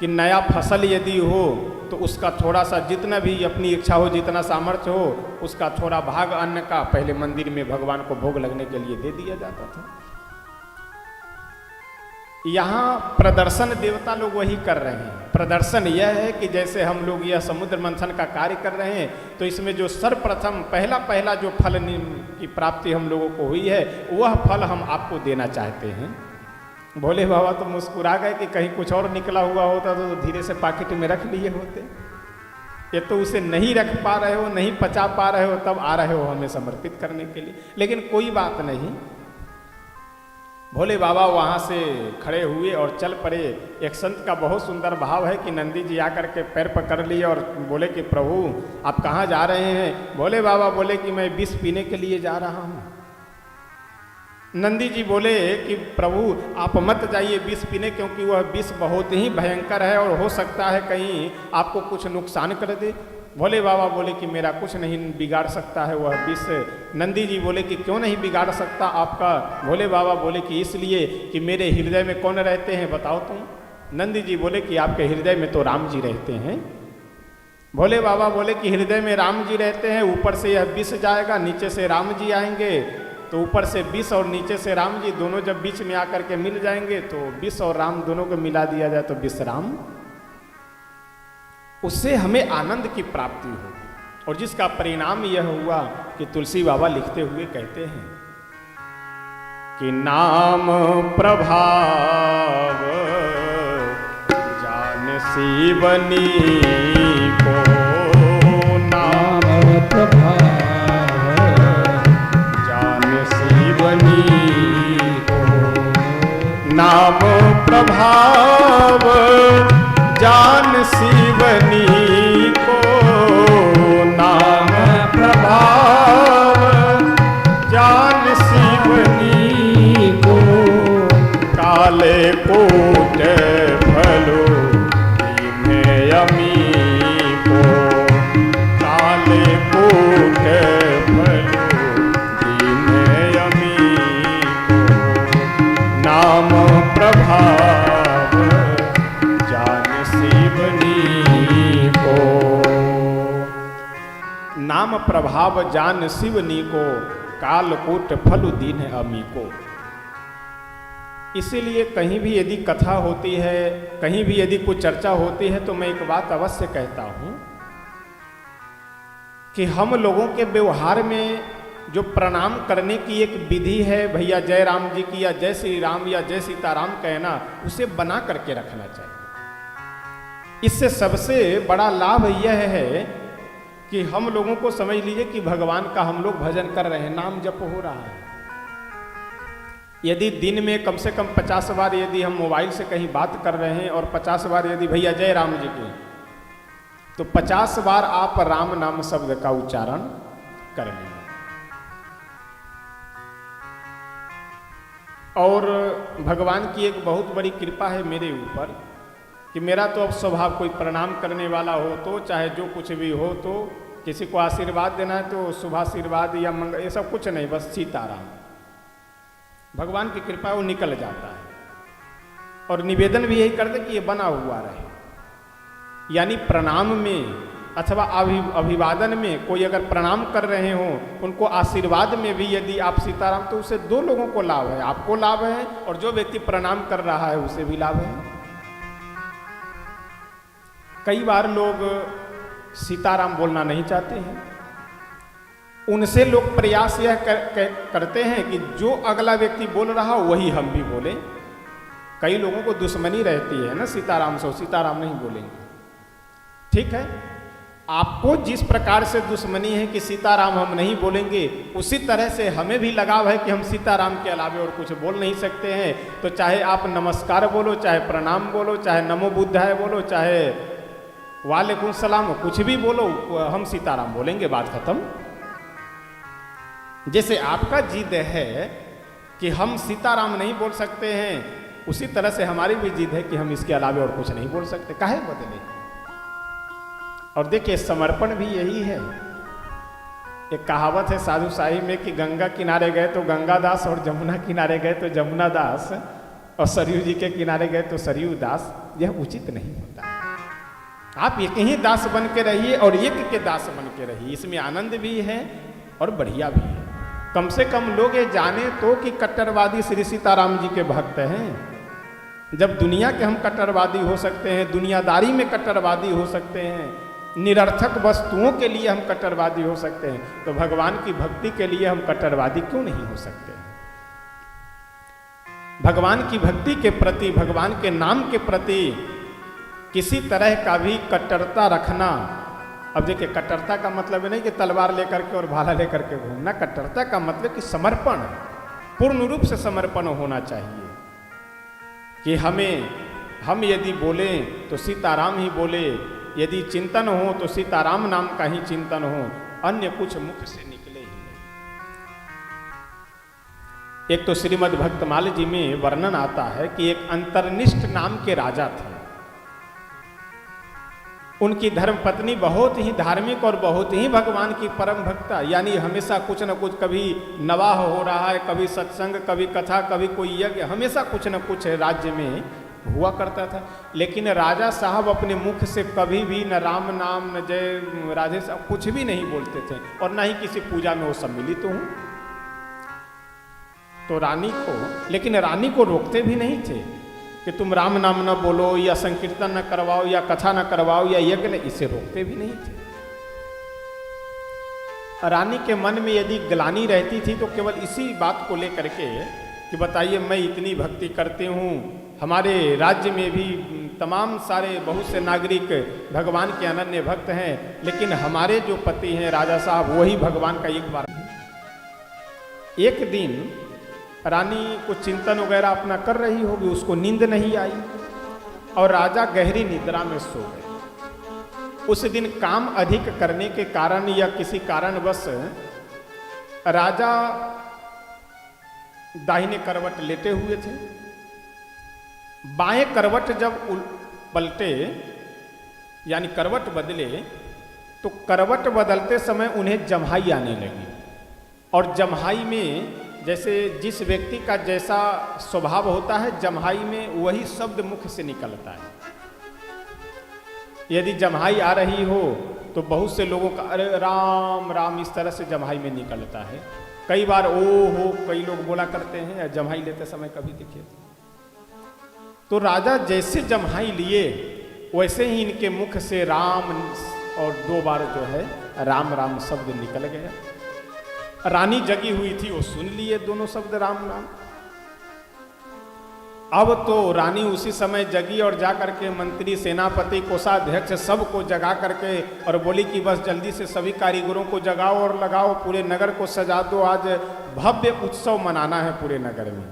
कि नया फसल यदि हो तो उसका थोड़ा सा, जितना भी अपनी इच्छा हो, जितना सामर्थ्य हो, उसका थोड़ा भाग अन्न का पहले मंदिर में भगवान को भोग लगने के लिए दे दिया जाता था। यहाँ प्रदर्शन देवता लोग वही कर रहे हैं। प्रदर्शन यह है कि जैसे हम लोग यह समुद्र मंथन का कार्य कर रहे हैं तो इसमें जो सर्वप्रथम पहला जो फल की प्राप्ति हम लोगों को हुई है वह फल हम आपको देना चाहते हैं। भोले बाबा तो मुस्कुरा गए कि कहीं कुछ और निकला हुआ होता तो धीरे से पॉकेट में रख लिए होते। ये तो उसे नहीं रख पा रहे हो, नहीं पचा पा रहे हो, तब आ रहे हो हमें समर्पित करने के लिए। लेकिन कोई बात नहीं, भोले बाबा वहाँ से खड़े हुए और चल पड़े। एक संत का बहुत सुंदर भाव है कि नंदी जी आकर के पैर पकड़ लिए और बोले कि प्रभु आप कहाँ जा रहे हैं? भोले बाबा बोले कि मैं विष पीने के लिए जा रहा हूँ। नंदी जी बोले कि प्रभु आप मत जाइए विष पीने, क्योंकि वह विष बहुत ही भयंकर है और हो सकता है कहीं आपको कुछ नुकसान कर दे। भोले बाबा बोले कि मेरा कुछ नहीं बिगाड़ सकता है वह विष। नंदी जी बोले कि क्यों नहीं बिगाड़ सकता आपका? भोले बाबा बोले कि इसलिए कि मेरे हृदय में कौन रहते हैं बताओ तुम। नंदी जी बोले कि आपके हृदय में तो राम जी रहते हैं। भोले बाबा बोले कि हृदय में राम जी रहते हैं, ऊपर से यह विष जाएगा, नीचे से राम जी आएंगे, तो ऊपर से विष और नीचे से राम जी दोनों जब बीच में आकर के मिल जाएंगे तो विष और राम दोनों को मिला दिया जाए तो विष राम, उससे हमें आनंद की प्राप्ति होगी। और जिसका परिणाम यह हुआ कि तुलसी बाबा लिखते हुए कहते हैं कि नाम प्रभाव जान शिवनी को, नाम प्रभाव जान शिवनी को, नाम प्रभाव जान शिवनी को, नाम प्रभाव जान शिवनी को, काले कोट फलो दीन अमी को, काले कोट फलो दीन अमी को, नाम प्रभाव नाम प्रभाव जान शिवनी को, कालकूट फल दीन अमी को। इसीलिए कहीं भी यदि कथा होती है, कहीं भी यदि कोई चर्चा होती है तो मैं एक बात अवश्य कहता हूं कि हम लोगों के व्यवहार में जो प्रणाम करने की एक विधि है, भैया जय राम जी की या जय श्री राम या जय सीताराम कहना, उसे बना करके रखना चाहिए। इससे सबसे बड़ा लाभ यह है कि हम लोगों को समझ लीजिए कि भगवान का हम लोग भजन कर रहे हैं, नाम जप हो रहा है। यदि दिन में कम से कम 50 बार यदि हम मोबाइल से कहीं बात कर रहे हैं और 50 बार यदि भैया जय राम जी की, तो 50 बार आप राम नाम शब्द का उच्चारण कर लेंगे। और भगवान की एक बहुत बड़ी कृपा है मेरे ऊपर कि मेरा तो अब स्वभाव कोई प्रणाम करने वाला हो तो, चाहे जो कुछ भी हो तो, किसी को आशीर्वाद देना है तो शुभाशीर्वाद या मंगल, ये सब कुछ नहीं, बस सीताराम। भगवान की कृपा वो निकल जाता है। और निवेदन भी यही करते कि ये बना हुआ रहे। यानी प्रणाम में अथवा अभिवादन में कोई अगर प्रणाम कर रहे हो, उनको आशीर्वाद में भी यदि आप सीताराम, तो उसे दो लोगों को लाभ है, आपको लाभ है और जो व्यक्ति प्रणाम कर रहा है उसे भी लाभ है। कई बार लोग सीताराम बोलना नहीं चाहते हैं, उनसे लोग प्रयास यह करते हैं कि जो अगला व्यक्ति बोल रहा हो वही हम भी बोलें। कई लोगों को दुश्मनी रहती है ना सीताराम से, सीताराम नहीं बोलेंगे। ठीक है, आपको जिस प्रकार से दुश्मनी है कि सीताराम हम नहीं बोलेंगे, उसी तरह से हमें भी लगाव है कि हम सीताराम के अलावे और कुछ बोल नहीं सकते हैं। तो चाहे आप नमस्कार बोलो, चाहे प्रणाम बोलो, चाहे नमो बुद्धाय बोलो, चाहे वालेकुम सलाम, कुछ भी बोलो, हम सीताराम बोलेंगे, बात खत्म। जैसे आपका जिद है कि हम सीताराम नहीं बोल सकते हैं, उसी तरह से हमारी भी जिद है कि हम इसके अलावे और कुछ नहीं बोल सकते, काहे बदले। और देखिए समर्पण भी यही है। एक कहावत है साधु साहिब में कि गंगा किनारे गए तो गंगादास, और जमुना किनारे गए तो जमुना दास, और सरयू जी के किनारे गए तो सरयू दास। यह उचित नहीं होता। आप एक ही दास बन के रहिए और एक के दास बन के रहिए, इसमें आनंद भी है और बढ़िया भी है। कम से कम लोग ये जाने तो कि कट्टरवादी श्री सीताराम जी के भक्त हैं। जब दुनिया के हम कट्टरवादी हो सकते हैं, दुनियादारी में कट्टरवादी हो सकते हैं, निरर्थक वस्तुओं के लिए हम कट्टरवादी हो सकते हैं, तो भगवान की भक्ति के लिए हम कट्टरवादी क्यों नहीं हो सकते। भगवान की भक्ति के प्रति, भगवान के नाम के प्रति किसी तरह का भी कट्टरता रखना। अब देखिए, कट्टरता का मतलब नहीं कि तलवार लेकर के और भाला लेकर के घूमना। कट्टरता का मतलब कि समर्पण, पूर्ण रूप से समर्पण होना चाहिए कि हम यदि बोलें तो सीताराम ही बोले, यदि चिंतन हो तो सीताराम नाम का ही चिंतन हो, अन्य कुछ मुख से निकले ही नहीं। एक तो श्रीमद् भक्तमाल जी में वर्णन आता है कि एक अंतर्निष्ठ नाम के राजा थे। उनकी धर्मपत्नी बहुत ही धार्मिक और बहुत ही भगवान की परम भक्ता, यानी हमेशा कुछ न कुछ, कभी नवाह हो रहा है, कभी सत्संग, कभी कथा, कभी कोई यज्ञ, हमेशा कुछ न कुछ राज्य में हुआ करता था। लेकिन राजा साहब अपने मुख से कभी भी न राम नाम, न जय राधे साहब, कुछ भी नहीं बोलते थे, और न ही किसी पूजा में वो सम्मिलित हों। तो रानी को, लेकिन रानी को रोकते भी नहीं थे कि तुम राम नाम न बोलो, या संकीर्तन न करवाओ, या कथा न करवाओ, या यज्ञ न, इसे रोकते भी नहीं थे। रानी के मन में यदि ग्लानि रहती थी तो केवल इसी बात को लेकर के कि बताइए, मैं इतनी भक्ति करती हूँ, हमारे राज्य में भी तमाम सारे बहुत से नागरिक भगवान के अनन्य भक्त हैं, लेकिन हमारे जो पति हैं राजा साहब, वही भगवान का एक बार। एक दिन रानी कुछ चिंतन वगैरह अपना कर रही होगी, उसको नींद नहीं आई और राजा गहरी निद्रा में सो गए। उस दिन काम अधिक करने के कारण या किसी कारणवश राजा दाहिने करवट लेटे हुए थे। बाएं करवट जब पलटे, यानी करवट बदले, तो करवट बदलते समय उन्हें जम्हाई आने लगी। और जम्हाई में जैसे जिस व्यक्ति का जैसा स्वभाव होता है, जम्हाई में वही शब्द मुख से निकलता है। यदि जम्हाई आ रही हो तो बहुत से लोगों का अरे राम राम, इस तरह से जम्हाई में निकलता है। कई बार ओ हो कई लोग बोला करते हैं जम्हाई लेते समय, कभी देखिए। तो राजा जैसे जम्हाई लिए वैसे ही इनके मुख से राम, और 2 बार जो है राम राम शब्द निकल गया। रानी जगी हुई थी, वो सुन लिए दोनों शब्द राम नाम। अब तो रानी उसी समय जगी और जा करके मंत्री, सेनापति, कोषाध्यक्ष सबको जगा करके और बोली कि बस जल्दी से सभी कारीगरों को जगाओ और लगाओ, पूरे नगर को सजा दो, आज भव्य उत्सव मनाना है पूरे नगर में।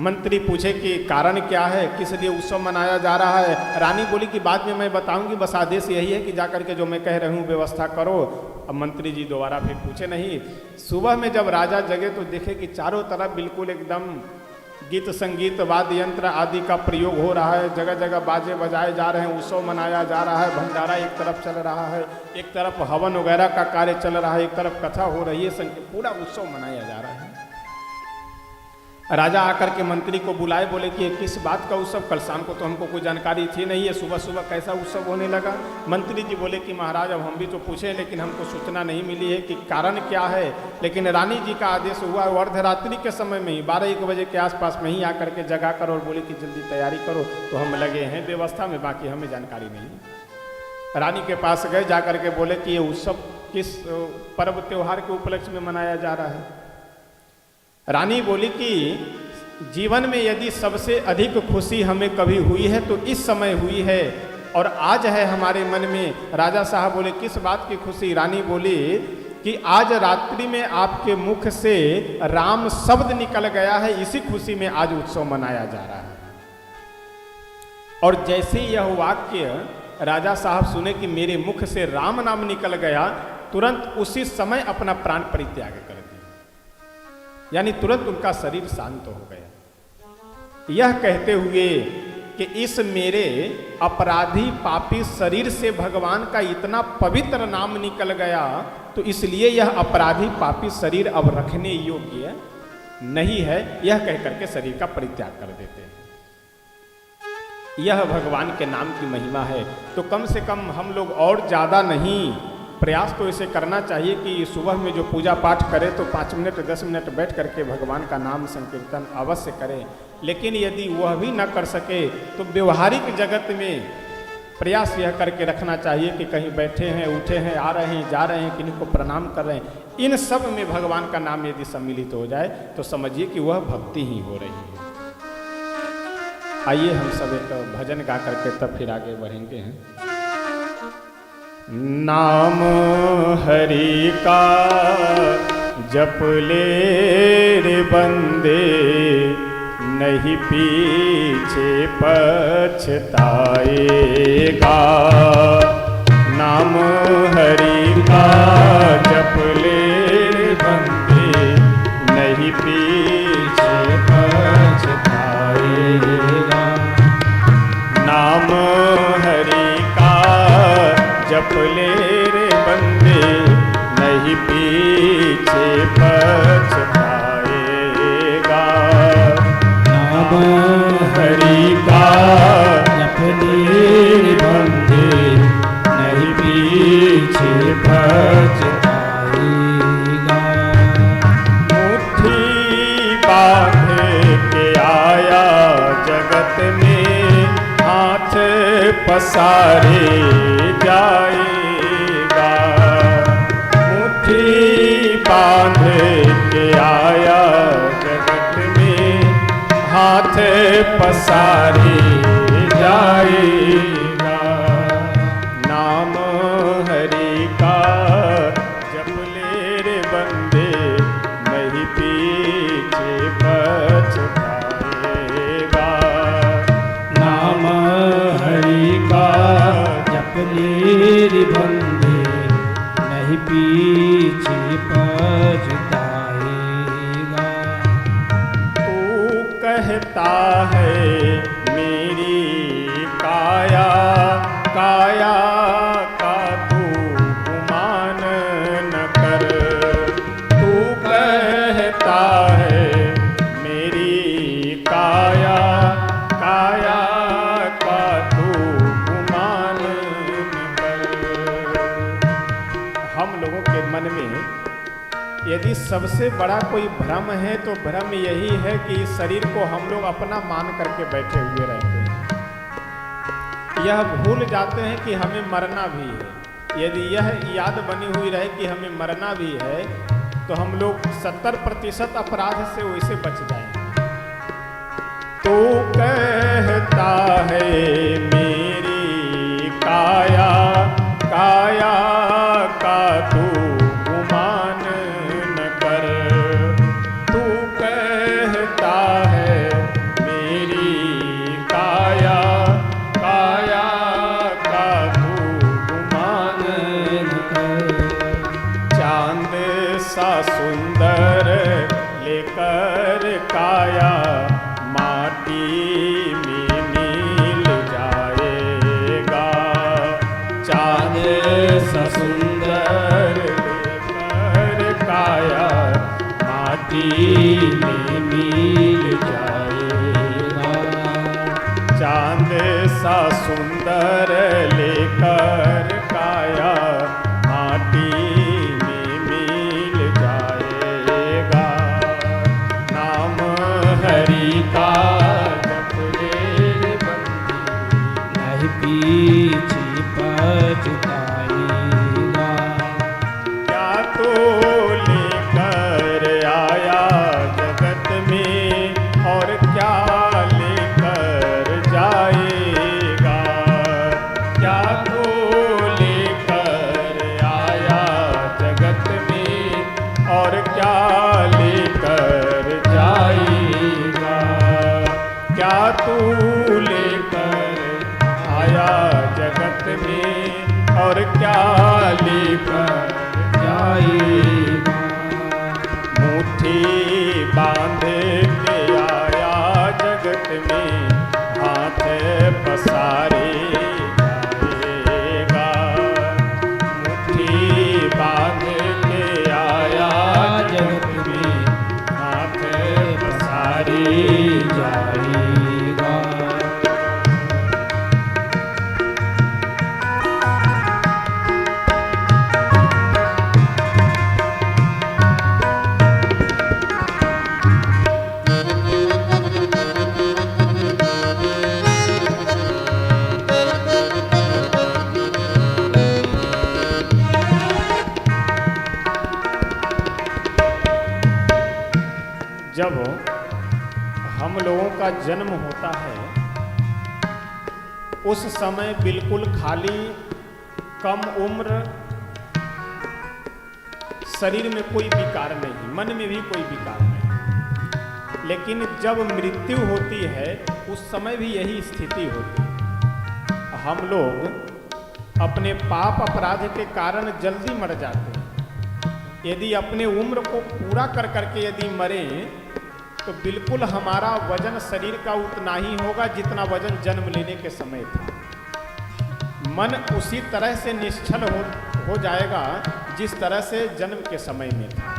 मंत्री पूछे कि कारण क्या है, किस लिए उत्सव मनाया जा रहा है। रानी बोली कि बाद में मैं बताऊंगी, बस आदेश यही है कि जाकर के जो मैं कह रही हूँ व्यवस्था करो। अब मंत्री जी दोबारा फिर पूछे नहीं। सुबह में जब राजा जगे तो देखे कि चारों तरफ बिल्कुल एकदम गीत संगीत वाद्य यंत्र आदि का प्रयोग हो रहा है, जगह जगह बाजे बजाए जा रहे हैं, उत्सव मनाया जा रहा है, भंडारा एक तरफ चल रहा है, एक तरफ हवन वगैरह का कार्य चल रहा है, एक तरफ कथा हो रही है, पूरा उत्सव मनाया जा रहा है। राजा आकर के मंत्री को बुलाए, बोले कि किस बात का उत्सव, कल शाम को तो हमको कोई जानकारी थी नहीं है, सुबह सुबह कैसा उत्सव होने लगा। मंत्री जी बोले कि महाराज अब हम भी तो पूछे, लेकिन हमको सूचना नहीं मिली है कि कारण क्या है, लेकिन रानी जी का आदेश हुआ अर्धरात्रि के समय में ही 12-1 बजे के आसपास में ही आकर के जगा कर और बोले कि जल्दी तैयारी करो, तो हम लगे हैं व्यवस्था में, बाकी हमें जानकारी नहीं। रानी के पास गए, जा कर के बोले कि ये उत्सव किस पर्व त्योहार के उपलक्ष्य में मनाया जा रहा है। रानी बोली कि जीवन में यदि सबसे अधिक खुशी हमें कभी हुई है तो इस समय हुई है, और आज है हमारे मन में। राजा साहब बोले किस बात की खुशी? रानी बोली कि आज रात्रि में आपके मुख से राम शब्द निकल गया है, इसी खुशी में आज उत्सव मनाया जा रहा है। और जैसे यह वाक्य राजा साहब सुने कि मेरे मुख से राम नाम निकल गया, तुरंत उसी समय अपना प्राण परित्याग कर दिया, यानी तुरंत उनका शरीर शांत हो गया। यह कहते हुए कि इस मेरे अपराधी पापी शरीर से भगवान का इतना पवित्र नाम निकल गया, तो इसलिए यह अपराधी पापी शरीर अब रखने योग्य नहीं है, यह कहकर के शरीर का परित्याग कर देते हैं। यह भगवान के नाम की महिमा है। तो कम से कम हम लोग और ज़्यादा नहीं, प्रयास तो इसे करना चाहिए कि सुबह में जो पूजा पाठ करें तो 5 मिनट 10 मिनट बैठ करके भगवान का नाम संकीर्तन अवश्य करें। लेकिन यदि वह भी न कर सके तो व्यवहारिक जगत में प्रयास यह करके रखना चाहिए कि कहीं बैठे हैं, उठे हैं, आ रहे हैं, जा रहे हैं, किन्हीं को प्रणाम कर रहे हैं, इन सब में भगवान का नाम यदि सम्मिलित हो जाए तो समझिए कि वह भक्ति ही हो रही है। आइए हम सब एक भजन गा करके तब फिर आगे बढ़ेंगे हैं। नाम हरि का जप ले रे बंदे, नहीं पीछे पछताएगा। नाम हरि का जप ले रे बंदे, नहीं पीछे पछताएगा। नाम हरि का जप ले रे बंदे, नहीं पीछे पछताएगा। नाम हरि का जप ले रे बंदे, नहीं पीछे पछताएगा। मुट्ठी बांधे के आया जगत में, हाथ पसारे जाएगा। मुट्ठी बांध के आया जगत में, हाथ पसारे जाएगा। नाम हरि का जप ले रे बंदे, नहीं पीछे पछताएगा। नाम हरि का जप ले रे बंदे, नहीं पीछे पछताएगा। तू कहता है मेरी काया, काया का तू गुमान न कर। तू कहता है मेरी काया, काया का तू गुमान न कर। हम लोगों के मन में यदि सबसे बड़ा कोई भ्रम है तो भ्रम यही है कि इस शरीर को हम लोग अपना मान करके बैठे हुए रहते हैं। यह भूल जाते हैं कि हमें मरना भी है। यदि यह याद बनी हुई रहे कि हमें मरना भी है तो हम लोग 70% अपराध से वैसे बच जाएंगे। तो कहता है मेरी काया, काया का तू गुमान न कर। तू कहता है मेरी काया, काया का तू गुमान न कर। चांद सा सुंदर लेकर काया, हरि का जप ले रे बंदी, नहीं पीछे पछताएगा। क्या तो लेकर आया जगत में और क्या लेकर जाएगा। क्या तो लेकर आया जगत में और क्या लेकर जाएगा। क्या तू लेकर आया जगत में और क्या लेकर जाएगा। मुट्ठी बांध के आया जगत में, हाथ पसारे जाएगा। मुट्ठी बांध के आया जगत में, हाथ पसारे जाएगा। जब हम लोगों का जन्म होता है उस समय बिल्कुल खाली, कम उम्र, शरीर में कोई विकार नहीं, मन में भी कोई विकार नहीं। लेकिन जब मृत्यु होती है उस समय भी यही स्थिति होती है। हम लोग अपने पाप अपराध के कारण जल्दी मर जाते हैं। यदि अपने उम्र को पूरा कर करके यदि मरें तो बिल्कुल हमारा वजन शरीर का उतना ही होगा जितना वजन जन्म लेने के समय था। मन उसी तरह से निश्चल हो जाएगा जिस तरह से जन्म के समय में था।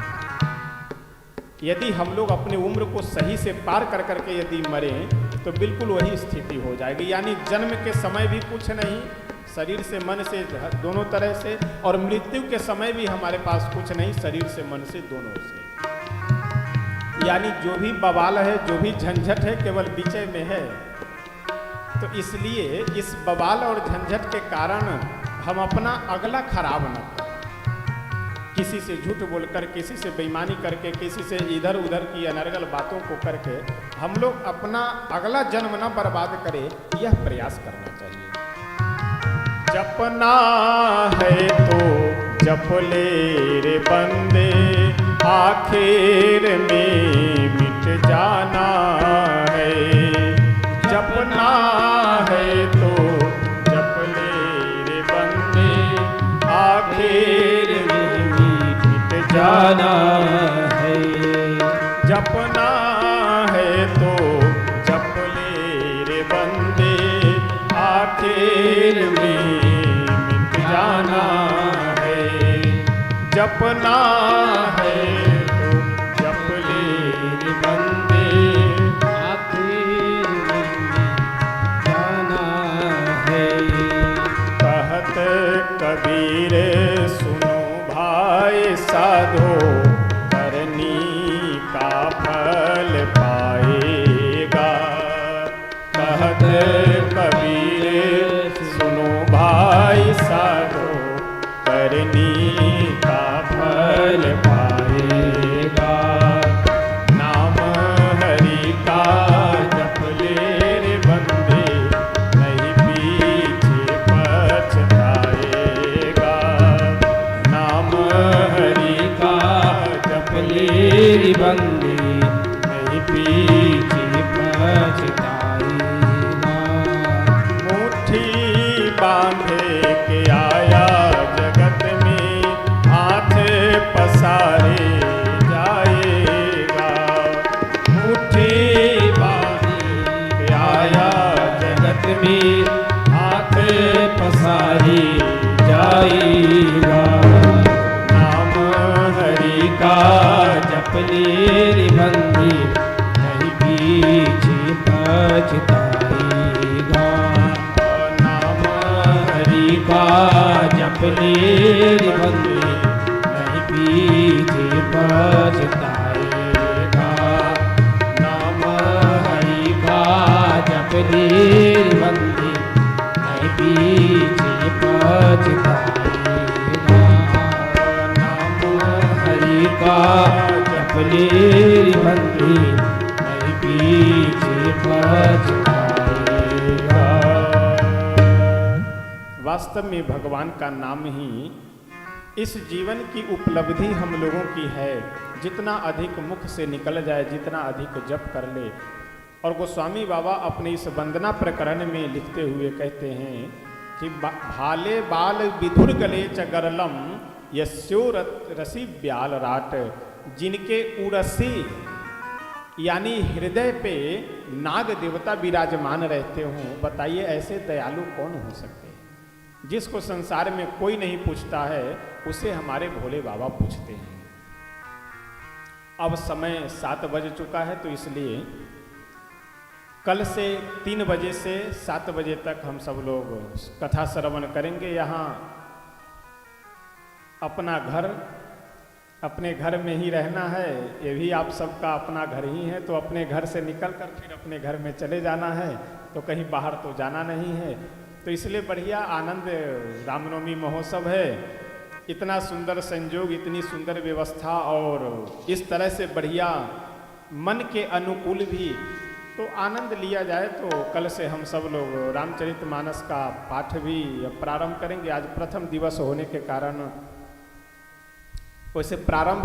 यदि हम लोग अपने उम्र को सही से पार कर करके यदि मरें तो बिल्कुल वही स्थिति हो जाएगी। यानी जन्म के समय भी कुछ नहीं, शरीर से मन से दोनों तरह से, और मृत्यु के समय भी हमारे पास कुछ नहीं, शरीर से मन से दोनों से। यानी जो भी बवाल है, जो भी झंझट है, केवल विषय में है। तो इसलिए इस बवाल और झंझट के कारण हम अपना अगला खराब न करें। किसी से झूठ बोलकर, किसी से बेईमानी करके, किसी से इधर उधर की अनर्गल बातों को करके हम लोग अपना अगला जन्म न बर्बाद करें, यह प्रयास करना चाहिए। जपना है तो जप ले रे बंदे, आखिर में मिट जाना है। जपना है तो जप ले रे बंदे, आखिर में मिट जाना है। जपना है तो जप ले रे बंदे, आखिर में मिट जाना है। जपना है तो जप ले रे बंदे, आखिर में जाना है। कहत कबीर सुनो भाई साधो, करनी का फल पाएगा। कहत कबीर सुनो भाई साधो, करनी का फल पाएगा। नाम हरि का जप ले रे बंदे, नहीं पीछे पछताएगा। नाम हरि का जप ले रे बंदे, नहीं पीछे पछताएगा। मुट्ठी बांधे के आया जगत में, हाथ पसारे जाएगा। मुट्ठी बांधे के आया जगत में, हाथ पसारे जाएगा। नाम हरि का जप ले रे बंदे, नहीं पीछे पछताएगा। नाम हरि का जप ले रे बंदे, नहीं पीछे पछताएगा। नाम मेरी बंदी नहीं पीछे पछताएगा। वास्तव में भगवान का नाम ही इस जीवन की उपलब्धि हम लोगों की है। जितना अधिक मुख से निकल जाए, जितना अधिक जप कर ले। और गोस्वामी बाबा अपने इस वंदना प्रकरण में लिखते हुए कहते हैं कि भाले बाल विधुर गले च गरलम यस्यो रसी ब्याल राट, जिनके उरसी यानी हृदय पे नाग देवता विराजमान रहते हों। बताइए ऐसे दयालु कौन हो सकते हैं? जिसको संसार में कोई नहीं पूछता है उसे हमारे भोले बाबा पूछते हैं। अब समय 7 बज चुका है, तो इसलिए कल से 3 बजे से 7 बजे तक हम सब लोग कथा श्रवण करेंगे। यहाँ अपना घर, अपने घर में ही रहना है। ये भी आप सबका अपना घर ही है, तो अपने घर से निकल कर फिर अपने घर में चले जाना है, तो कहीं बाहर तो जाना नहीं है। तो इसलिए बढ़िया आनंद रामनवमी महोत्सव है। इतना सुंदर संयोग, इतनी सुंदर व्यवस्था और इस तरह से बढ़िया मन के अनुकूल भी तो आनंद लिया जाए। तो कल से हम सब लोग रामचरितमानस का पाठ भी प्रारंभ करेंगे। आज प्रथम दिवस होने के कारण वैसे प्रारंभ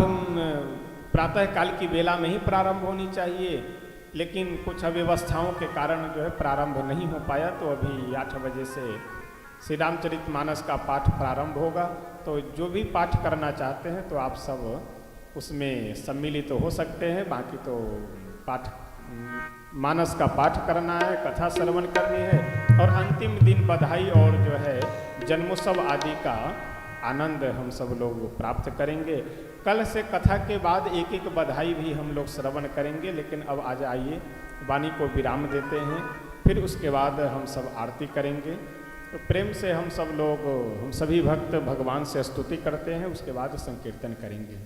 प्रातः काल की बेला में ही प्रारंभ होनी चाहिए, लेकिन कुछ अव्यवस्थाओं के कारण जो है प्रारंभ नहीं हो पाया। तो अभी 8 बजे से श्री रामचरितमानस का पाठ प्रारंभ होगा। तो जो भी पाठ करना चाहते हैं तो आप सब उसमें सम्मिलित तो हो सकते हैं। बाकी तो पाठ मानस का पाठ करना है, कथा श्रवण करनी है और अंतिम दिन बधाई और जो है जन्मोत्सव आदि का आनंद हम सब लोग प्राप्त करेंगे। कल से कथा के बाद एक एक बधाई भी हम लोग श्रवण करेंगे। लेकिन अब आज आइए वाणी को विराम देते हैं, फिर उसके बाद हम सब आरती करेंगे। तो प्रेम से हम सब लोग, हम सभी भक्त भगवान से स्तुति करते हैं, उसके बाद संकीर्तन करेंगे,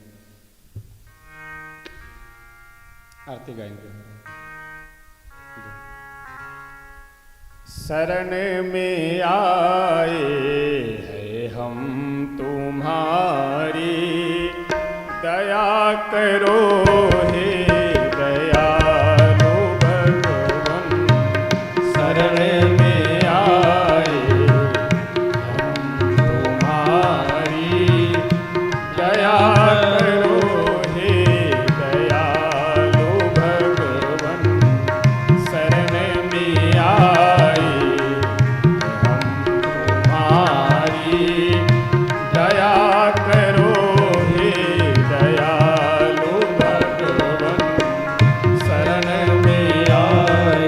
आरती गाएंगे। शरण में आए हैं हम तुम्हारी, दया करो हे दयालु भगवन। शरण में आए हम तुम्हारी, दया करो हे दयालु भगवन। शरण में आए हम तुम्हारी, दया करो हे दयालु भगवन। शरण में आए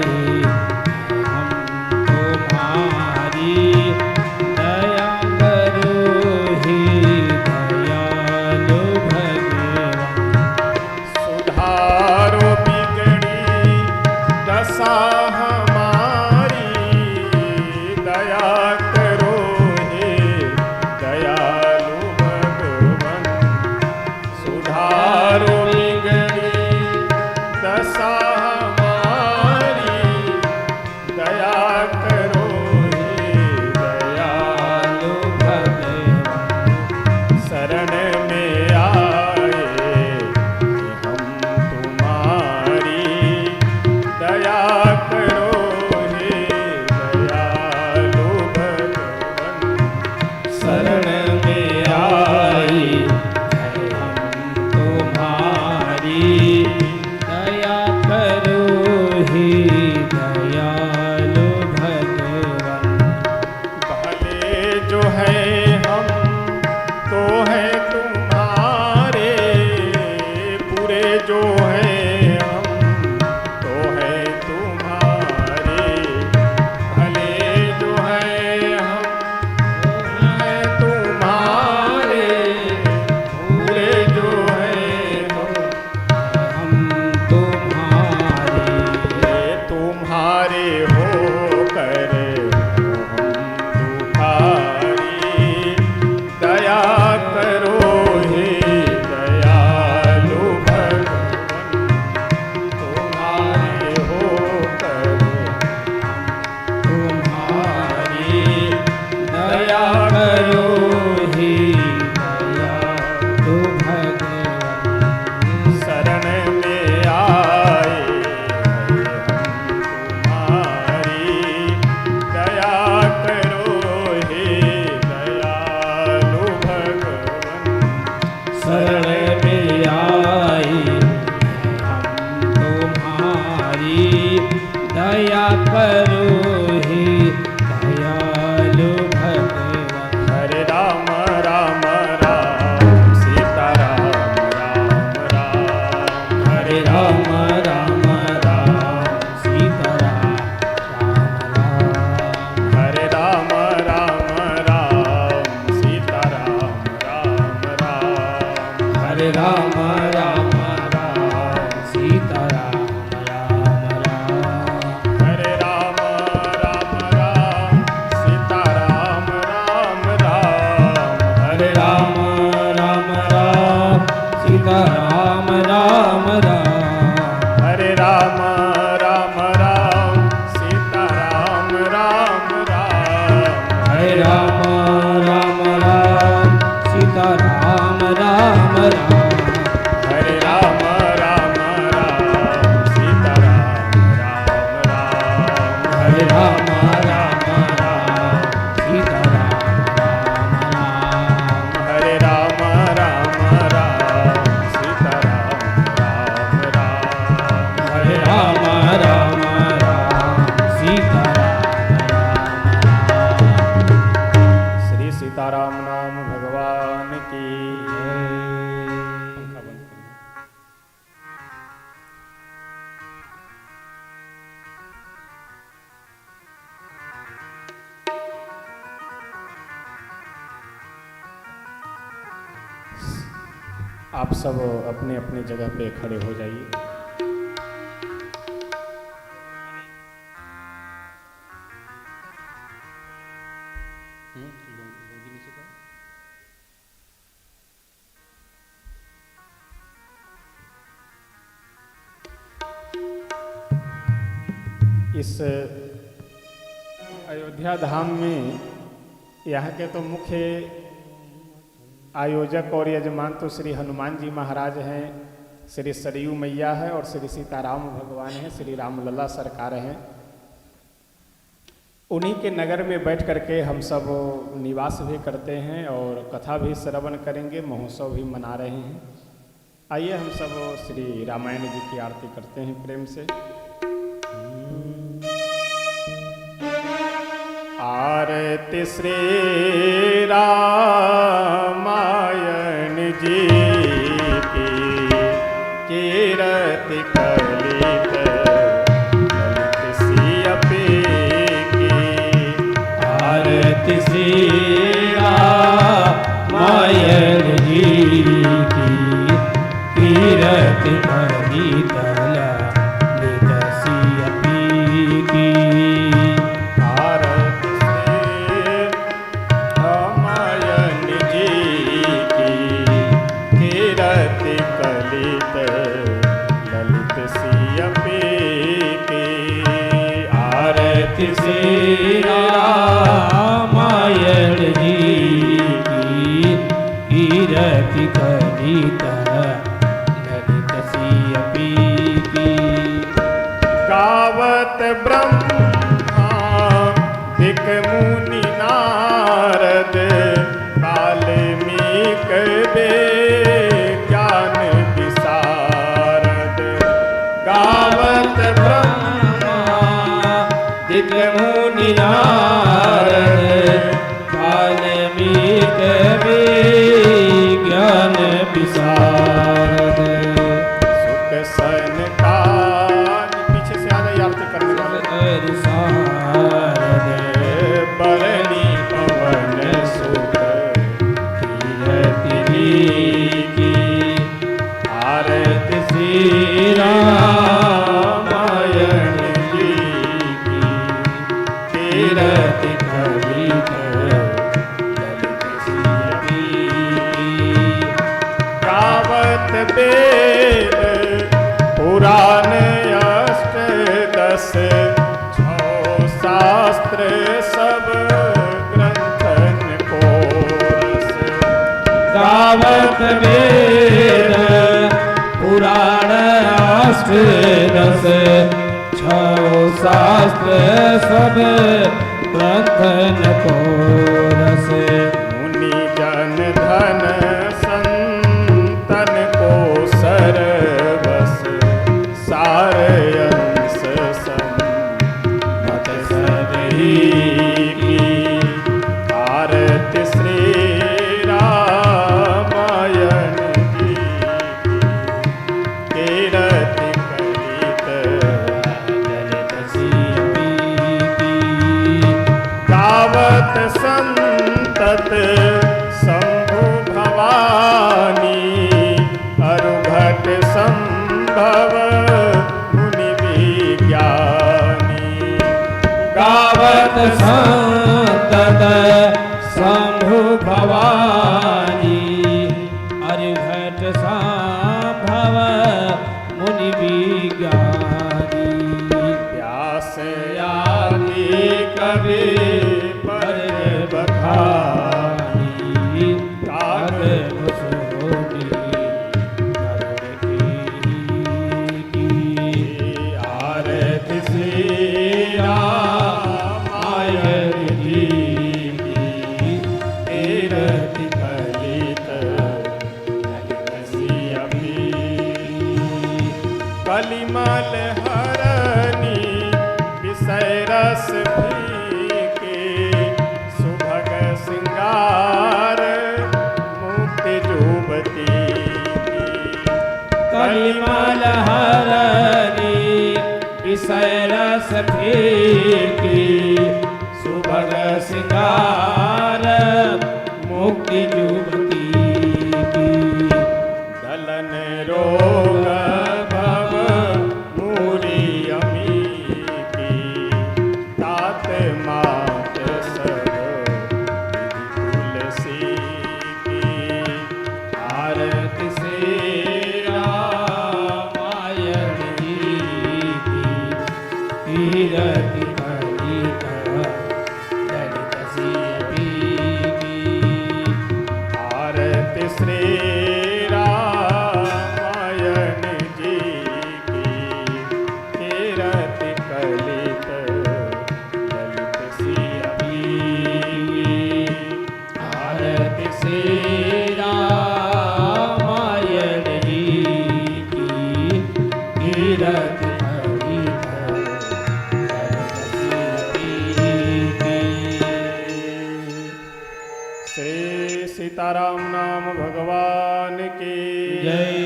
हम तुम्हारी, दया करो हे दयालु भगवन। सुधारो बिगड़ी दशा हमारी, दया करो हे दयालु भगवन। सुधारो बिगड़ी दशा हमारी, दया करो हे दयालु भगवन। शरण में आए हम तुम्हारी, दया करो करोहि दयालु भगवान। हरे राम राम राम सीता राम राम राम। हरे राम राम राम सीता राम राम राम। हरे राम राम राम सीता राम राम राम। हरे राम राम राम सीता राम राम राम। हरे राम राम राम सीता राम राम राम। हरे राम राम राम सीता राम राम राम। हरे राम राम राम सीता राम राम राम। हरे राम राम राम सीता राम राम राम। हरे राम राम राम सीता राम राम राम। हरे राम राम राम सीता राम राम राम। हरे राम राम राम सीता राम राम राम। हरे राम राम राम सीता राम राम राम। श्री सीताराम नाम भगवान की जय। पंखा बंद करिए। आप सब अपने अपने जगह पे खड़े हो जाइए। इस अयोध्या धाम में यहाँ के तो मुख्य आयोजक और यजमान तो श्री हनुमान जी महाराज हैं, श्री सरयू मैया है और श्री सीताराम भगवान हैं, श्री रामलला सरकार हैं। उन्हीं के नगर में बैठ करके हम सब निवास भी करते हैं और कथा भी श्रवण करेंगे, महोत्सव भी मना रहे हैं। आइए हम सब श्री रामायण जी की आरती करते हैं प्रेम से। आरती श्री रामायण जी की कीरति कलित ललित सियपी की। आरती श्री रामायण जी की कीरति कलित ललित सियपी की। आरती श्री रामायण जी की कीरति कलित ललित सियपी की। आरती श्री रामायण जी की कीरति कलित ललित सियपी की। गावत ब्रह्मा दिक मुनि नारद वाल्मीक ज्ञान विशारद। गावत ब्रह्मा दिक मुनि नारद वाल्मीक ज्ञान विशारद। सुख सनकान पीछे से आ जाइए आरती करने वाले। सारद बरनी पवन सुख कीरति की। आरती श्री रामायण जी की कीरति कलित ललित सियपी की। गावत वेद पुराण अष्टदश छो शास्त्र सब ग्रंथन को रस। गावत वेद पुराण अष्टदश छो शास्त्र सब ग्रंथन को रस। मुनि जन धन संतन को सरवस सार अंश सम गावत संतत शंभु भवानी अरि घट संभव मुनि विज्ञानी व्यास आदि कवि पर बखानी काग मुसोनी आरती श्री रामायण जी की कीरति कलित ललित सियपी कलिमल हरनी विषय रस फीके सुभग सिंगार मुक्ति जुबती कलिमल हरनी विषय रस फीकी सुभग सिंगार मुक्ति जुबती की दलन रोग भव मूरी अमी की तात मात सब तुलसी की आरती से रामायण जी की कीरति कलित ललित सियपी की आरती श्री रामायण जी की कीरति कलित ललित सियपी आरती से रामायण जी की कीरति कलित ललित सियपी की श्री सीताराम नाम भगवान की जय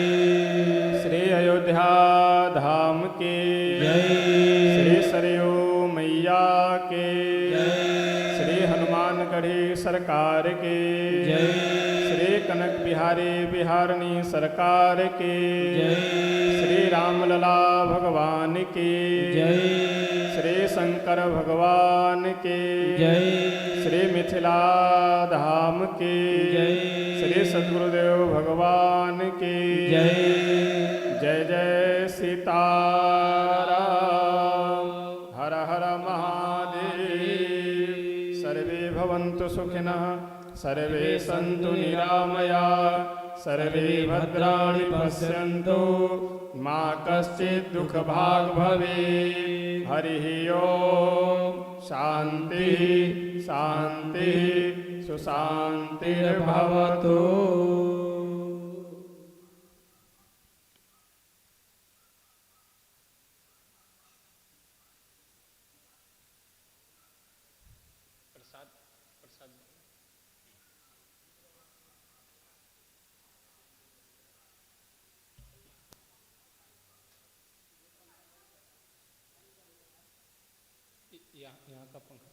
श्री अयोध्या धाम के जय श्री सरयू मैया के जय श्री हनुमानगढ़ी सरकार के जय श्री कनक बिहारी बिहारणी सरकार के जय श्री रामलला भगवान के जय श्री शंकर भगवान के जय श्री मिथिला धाम के जय श्री सद्गुरुदेव भगवान के जय जय जय सीताराम हर हर महादेव सर्वे भवन्तु सुखिनः सर्वे सन्तु निरामया सर्वे भद्राणि पश्यन्तु मा कश्चित् दुःखभाग् भवेत् हरिः ओम शांति शांति सुशांतिर्भवतु। यहाँ का पंखा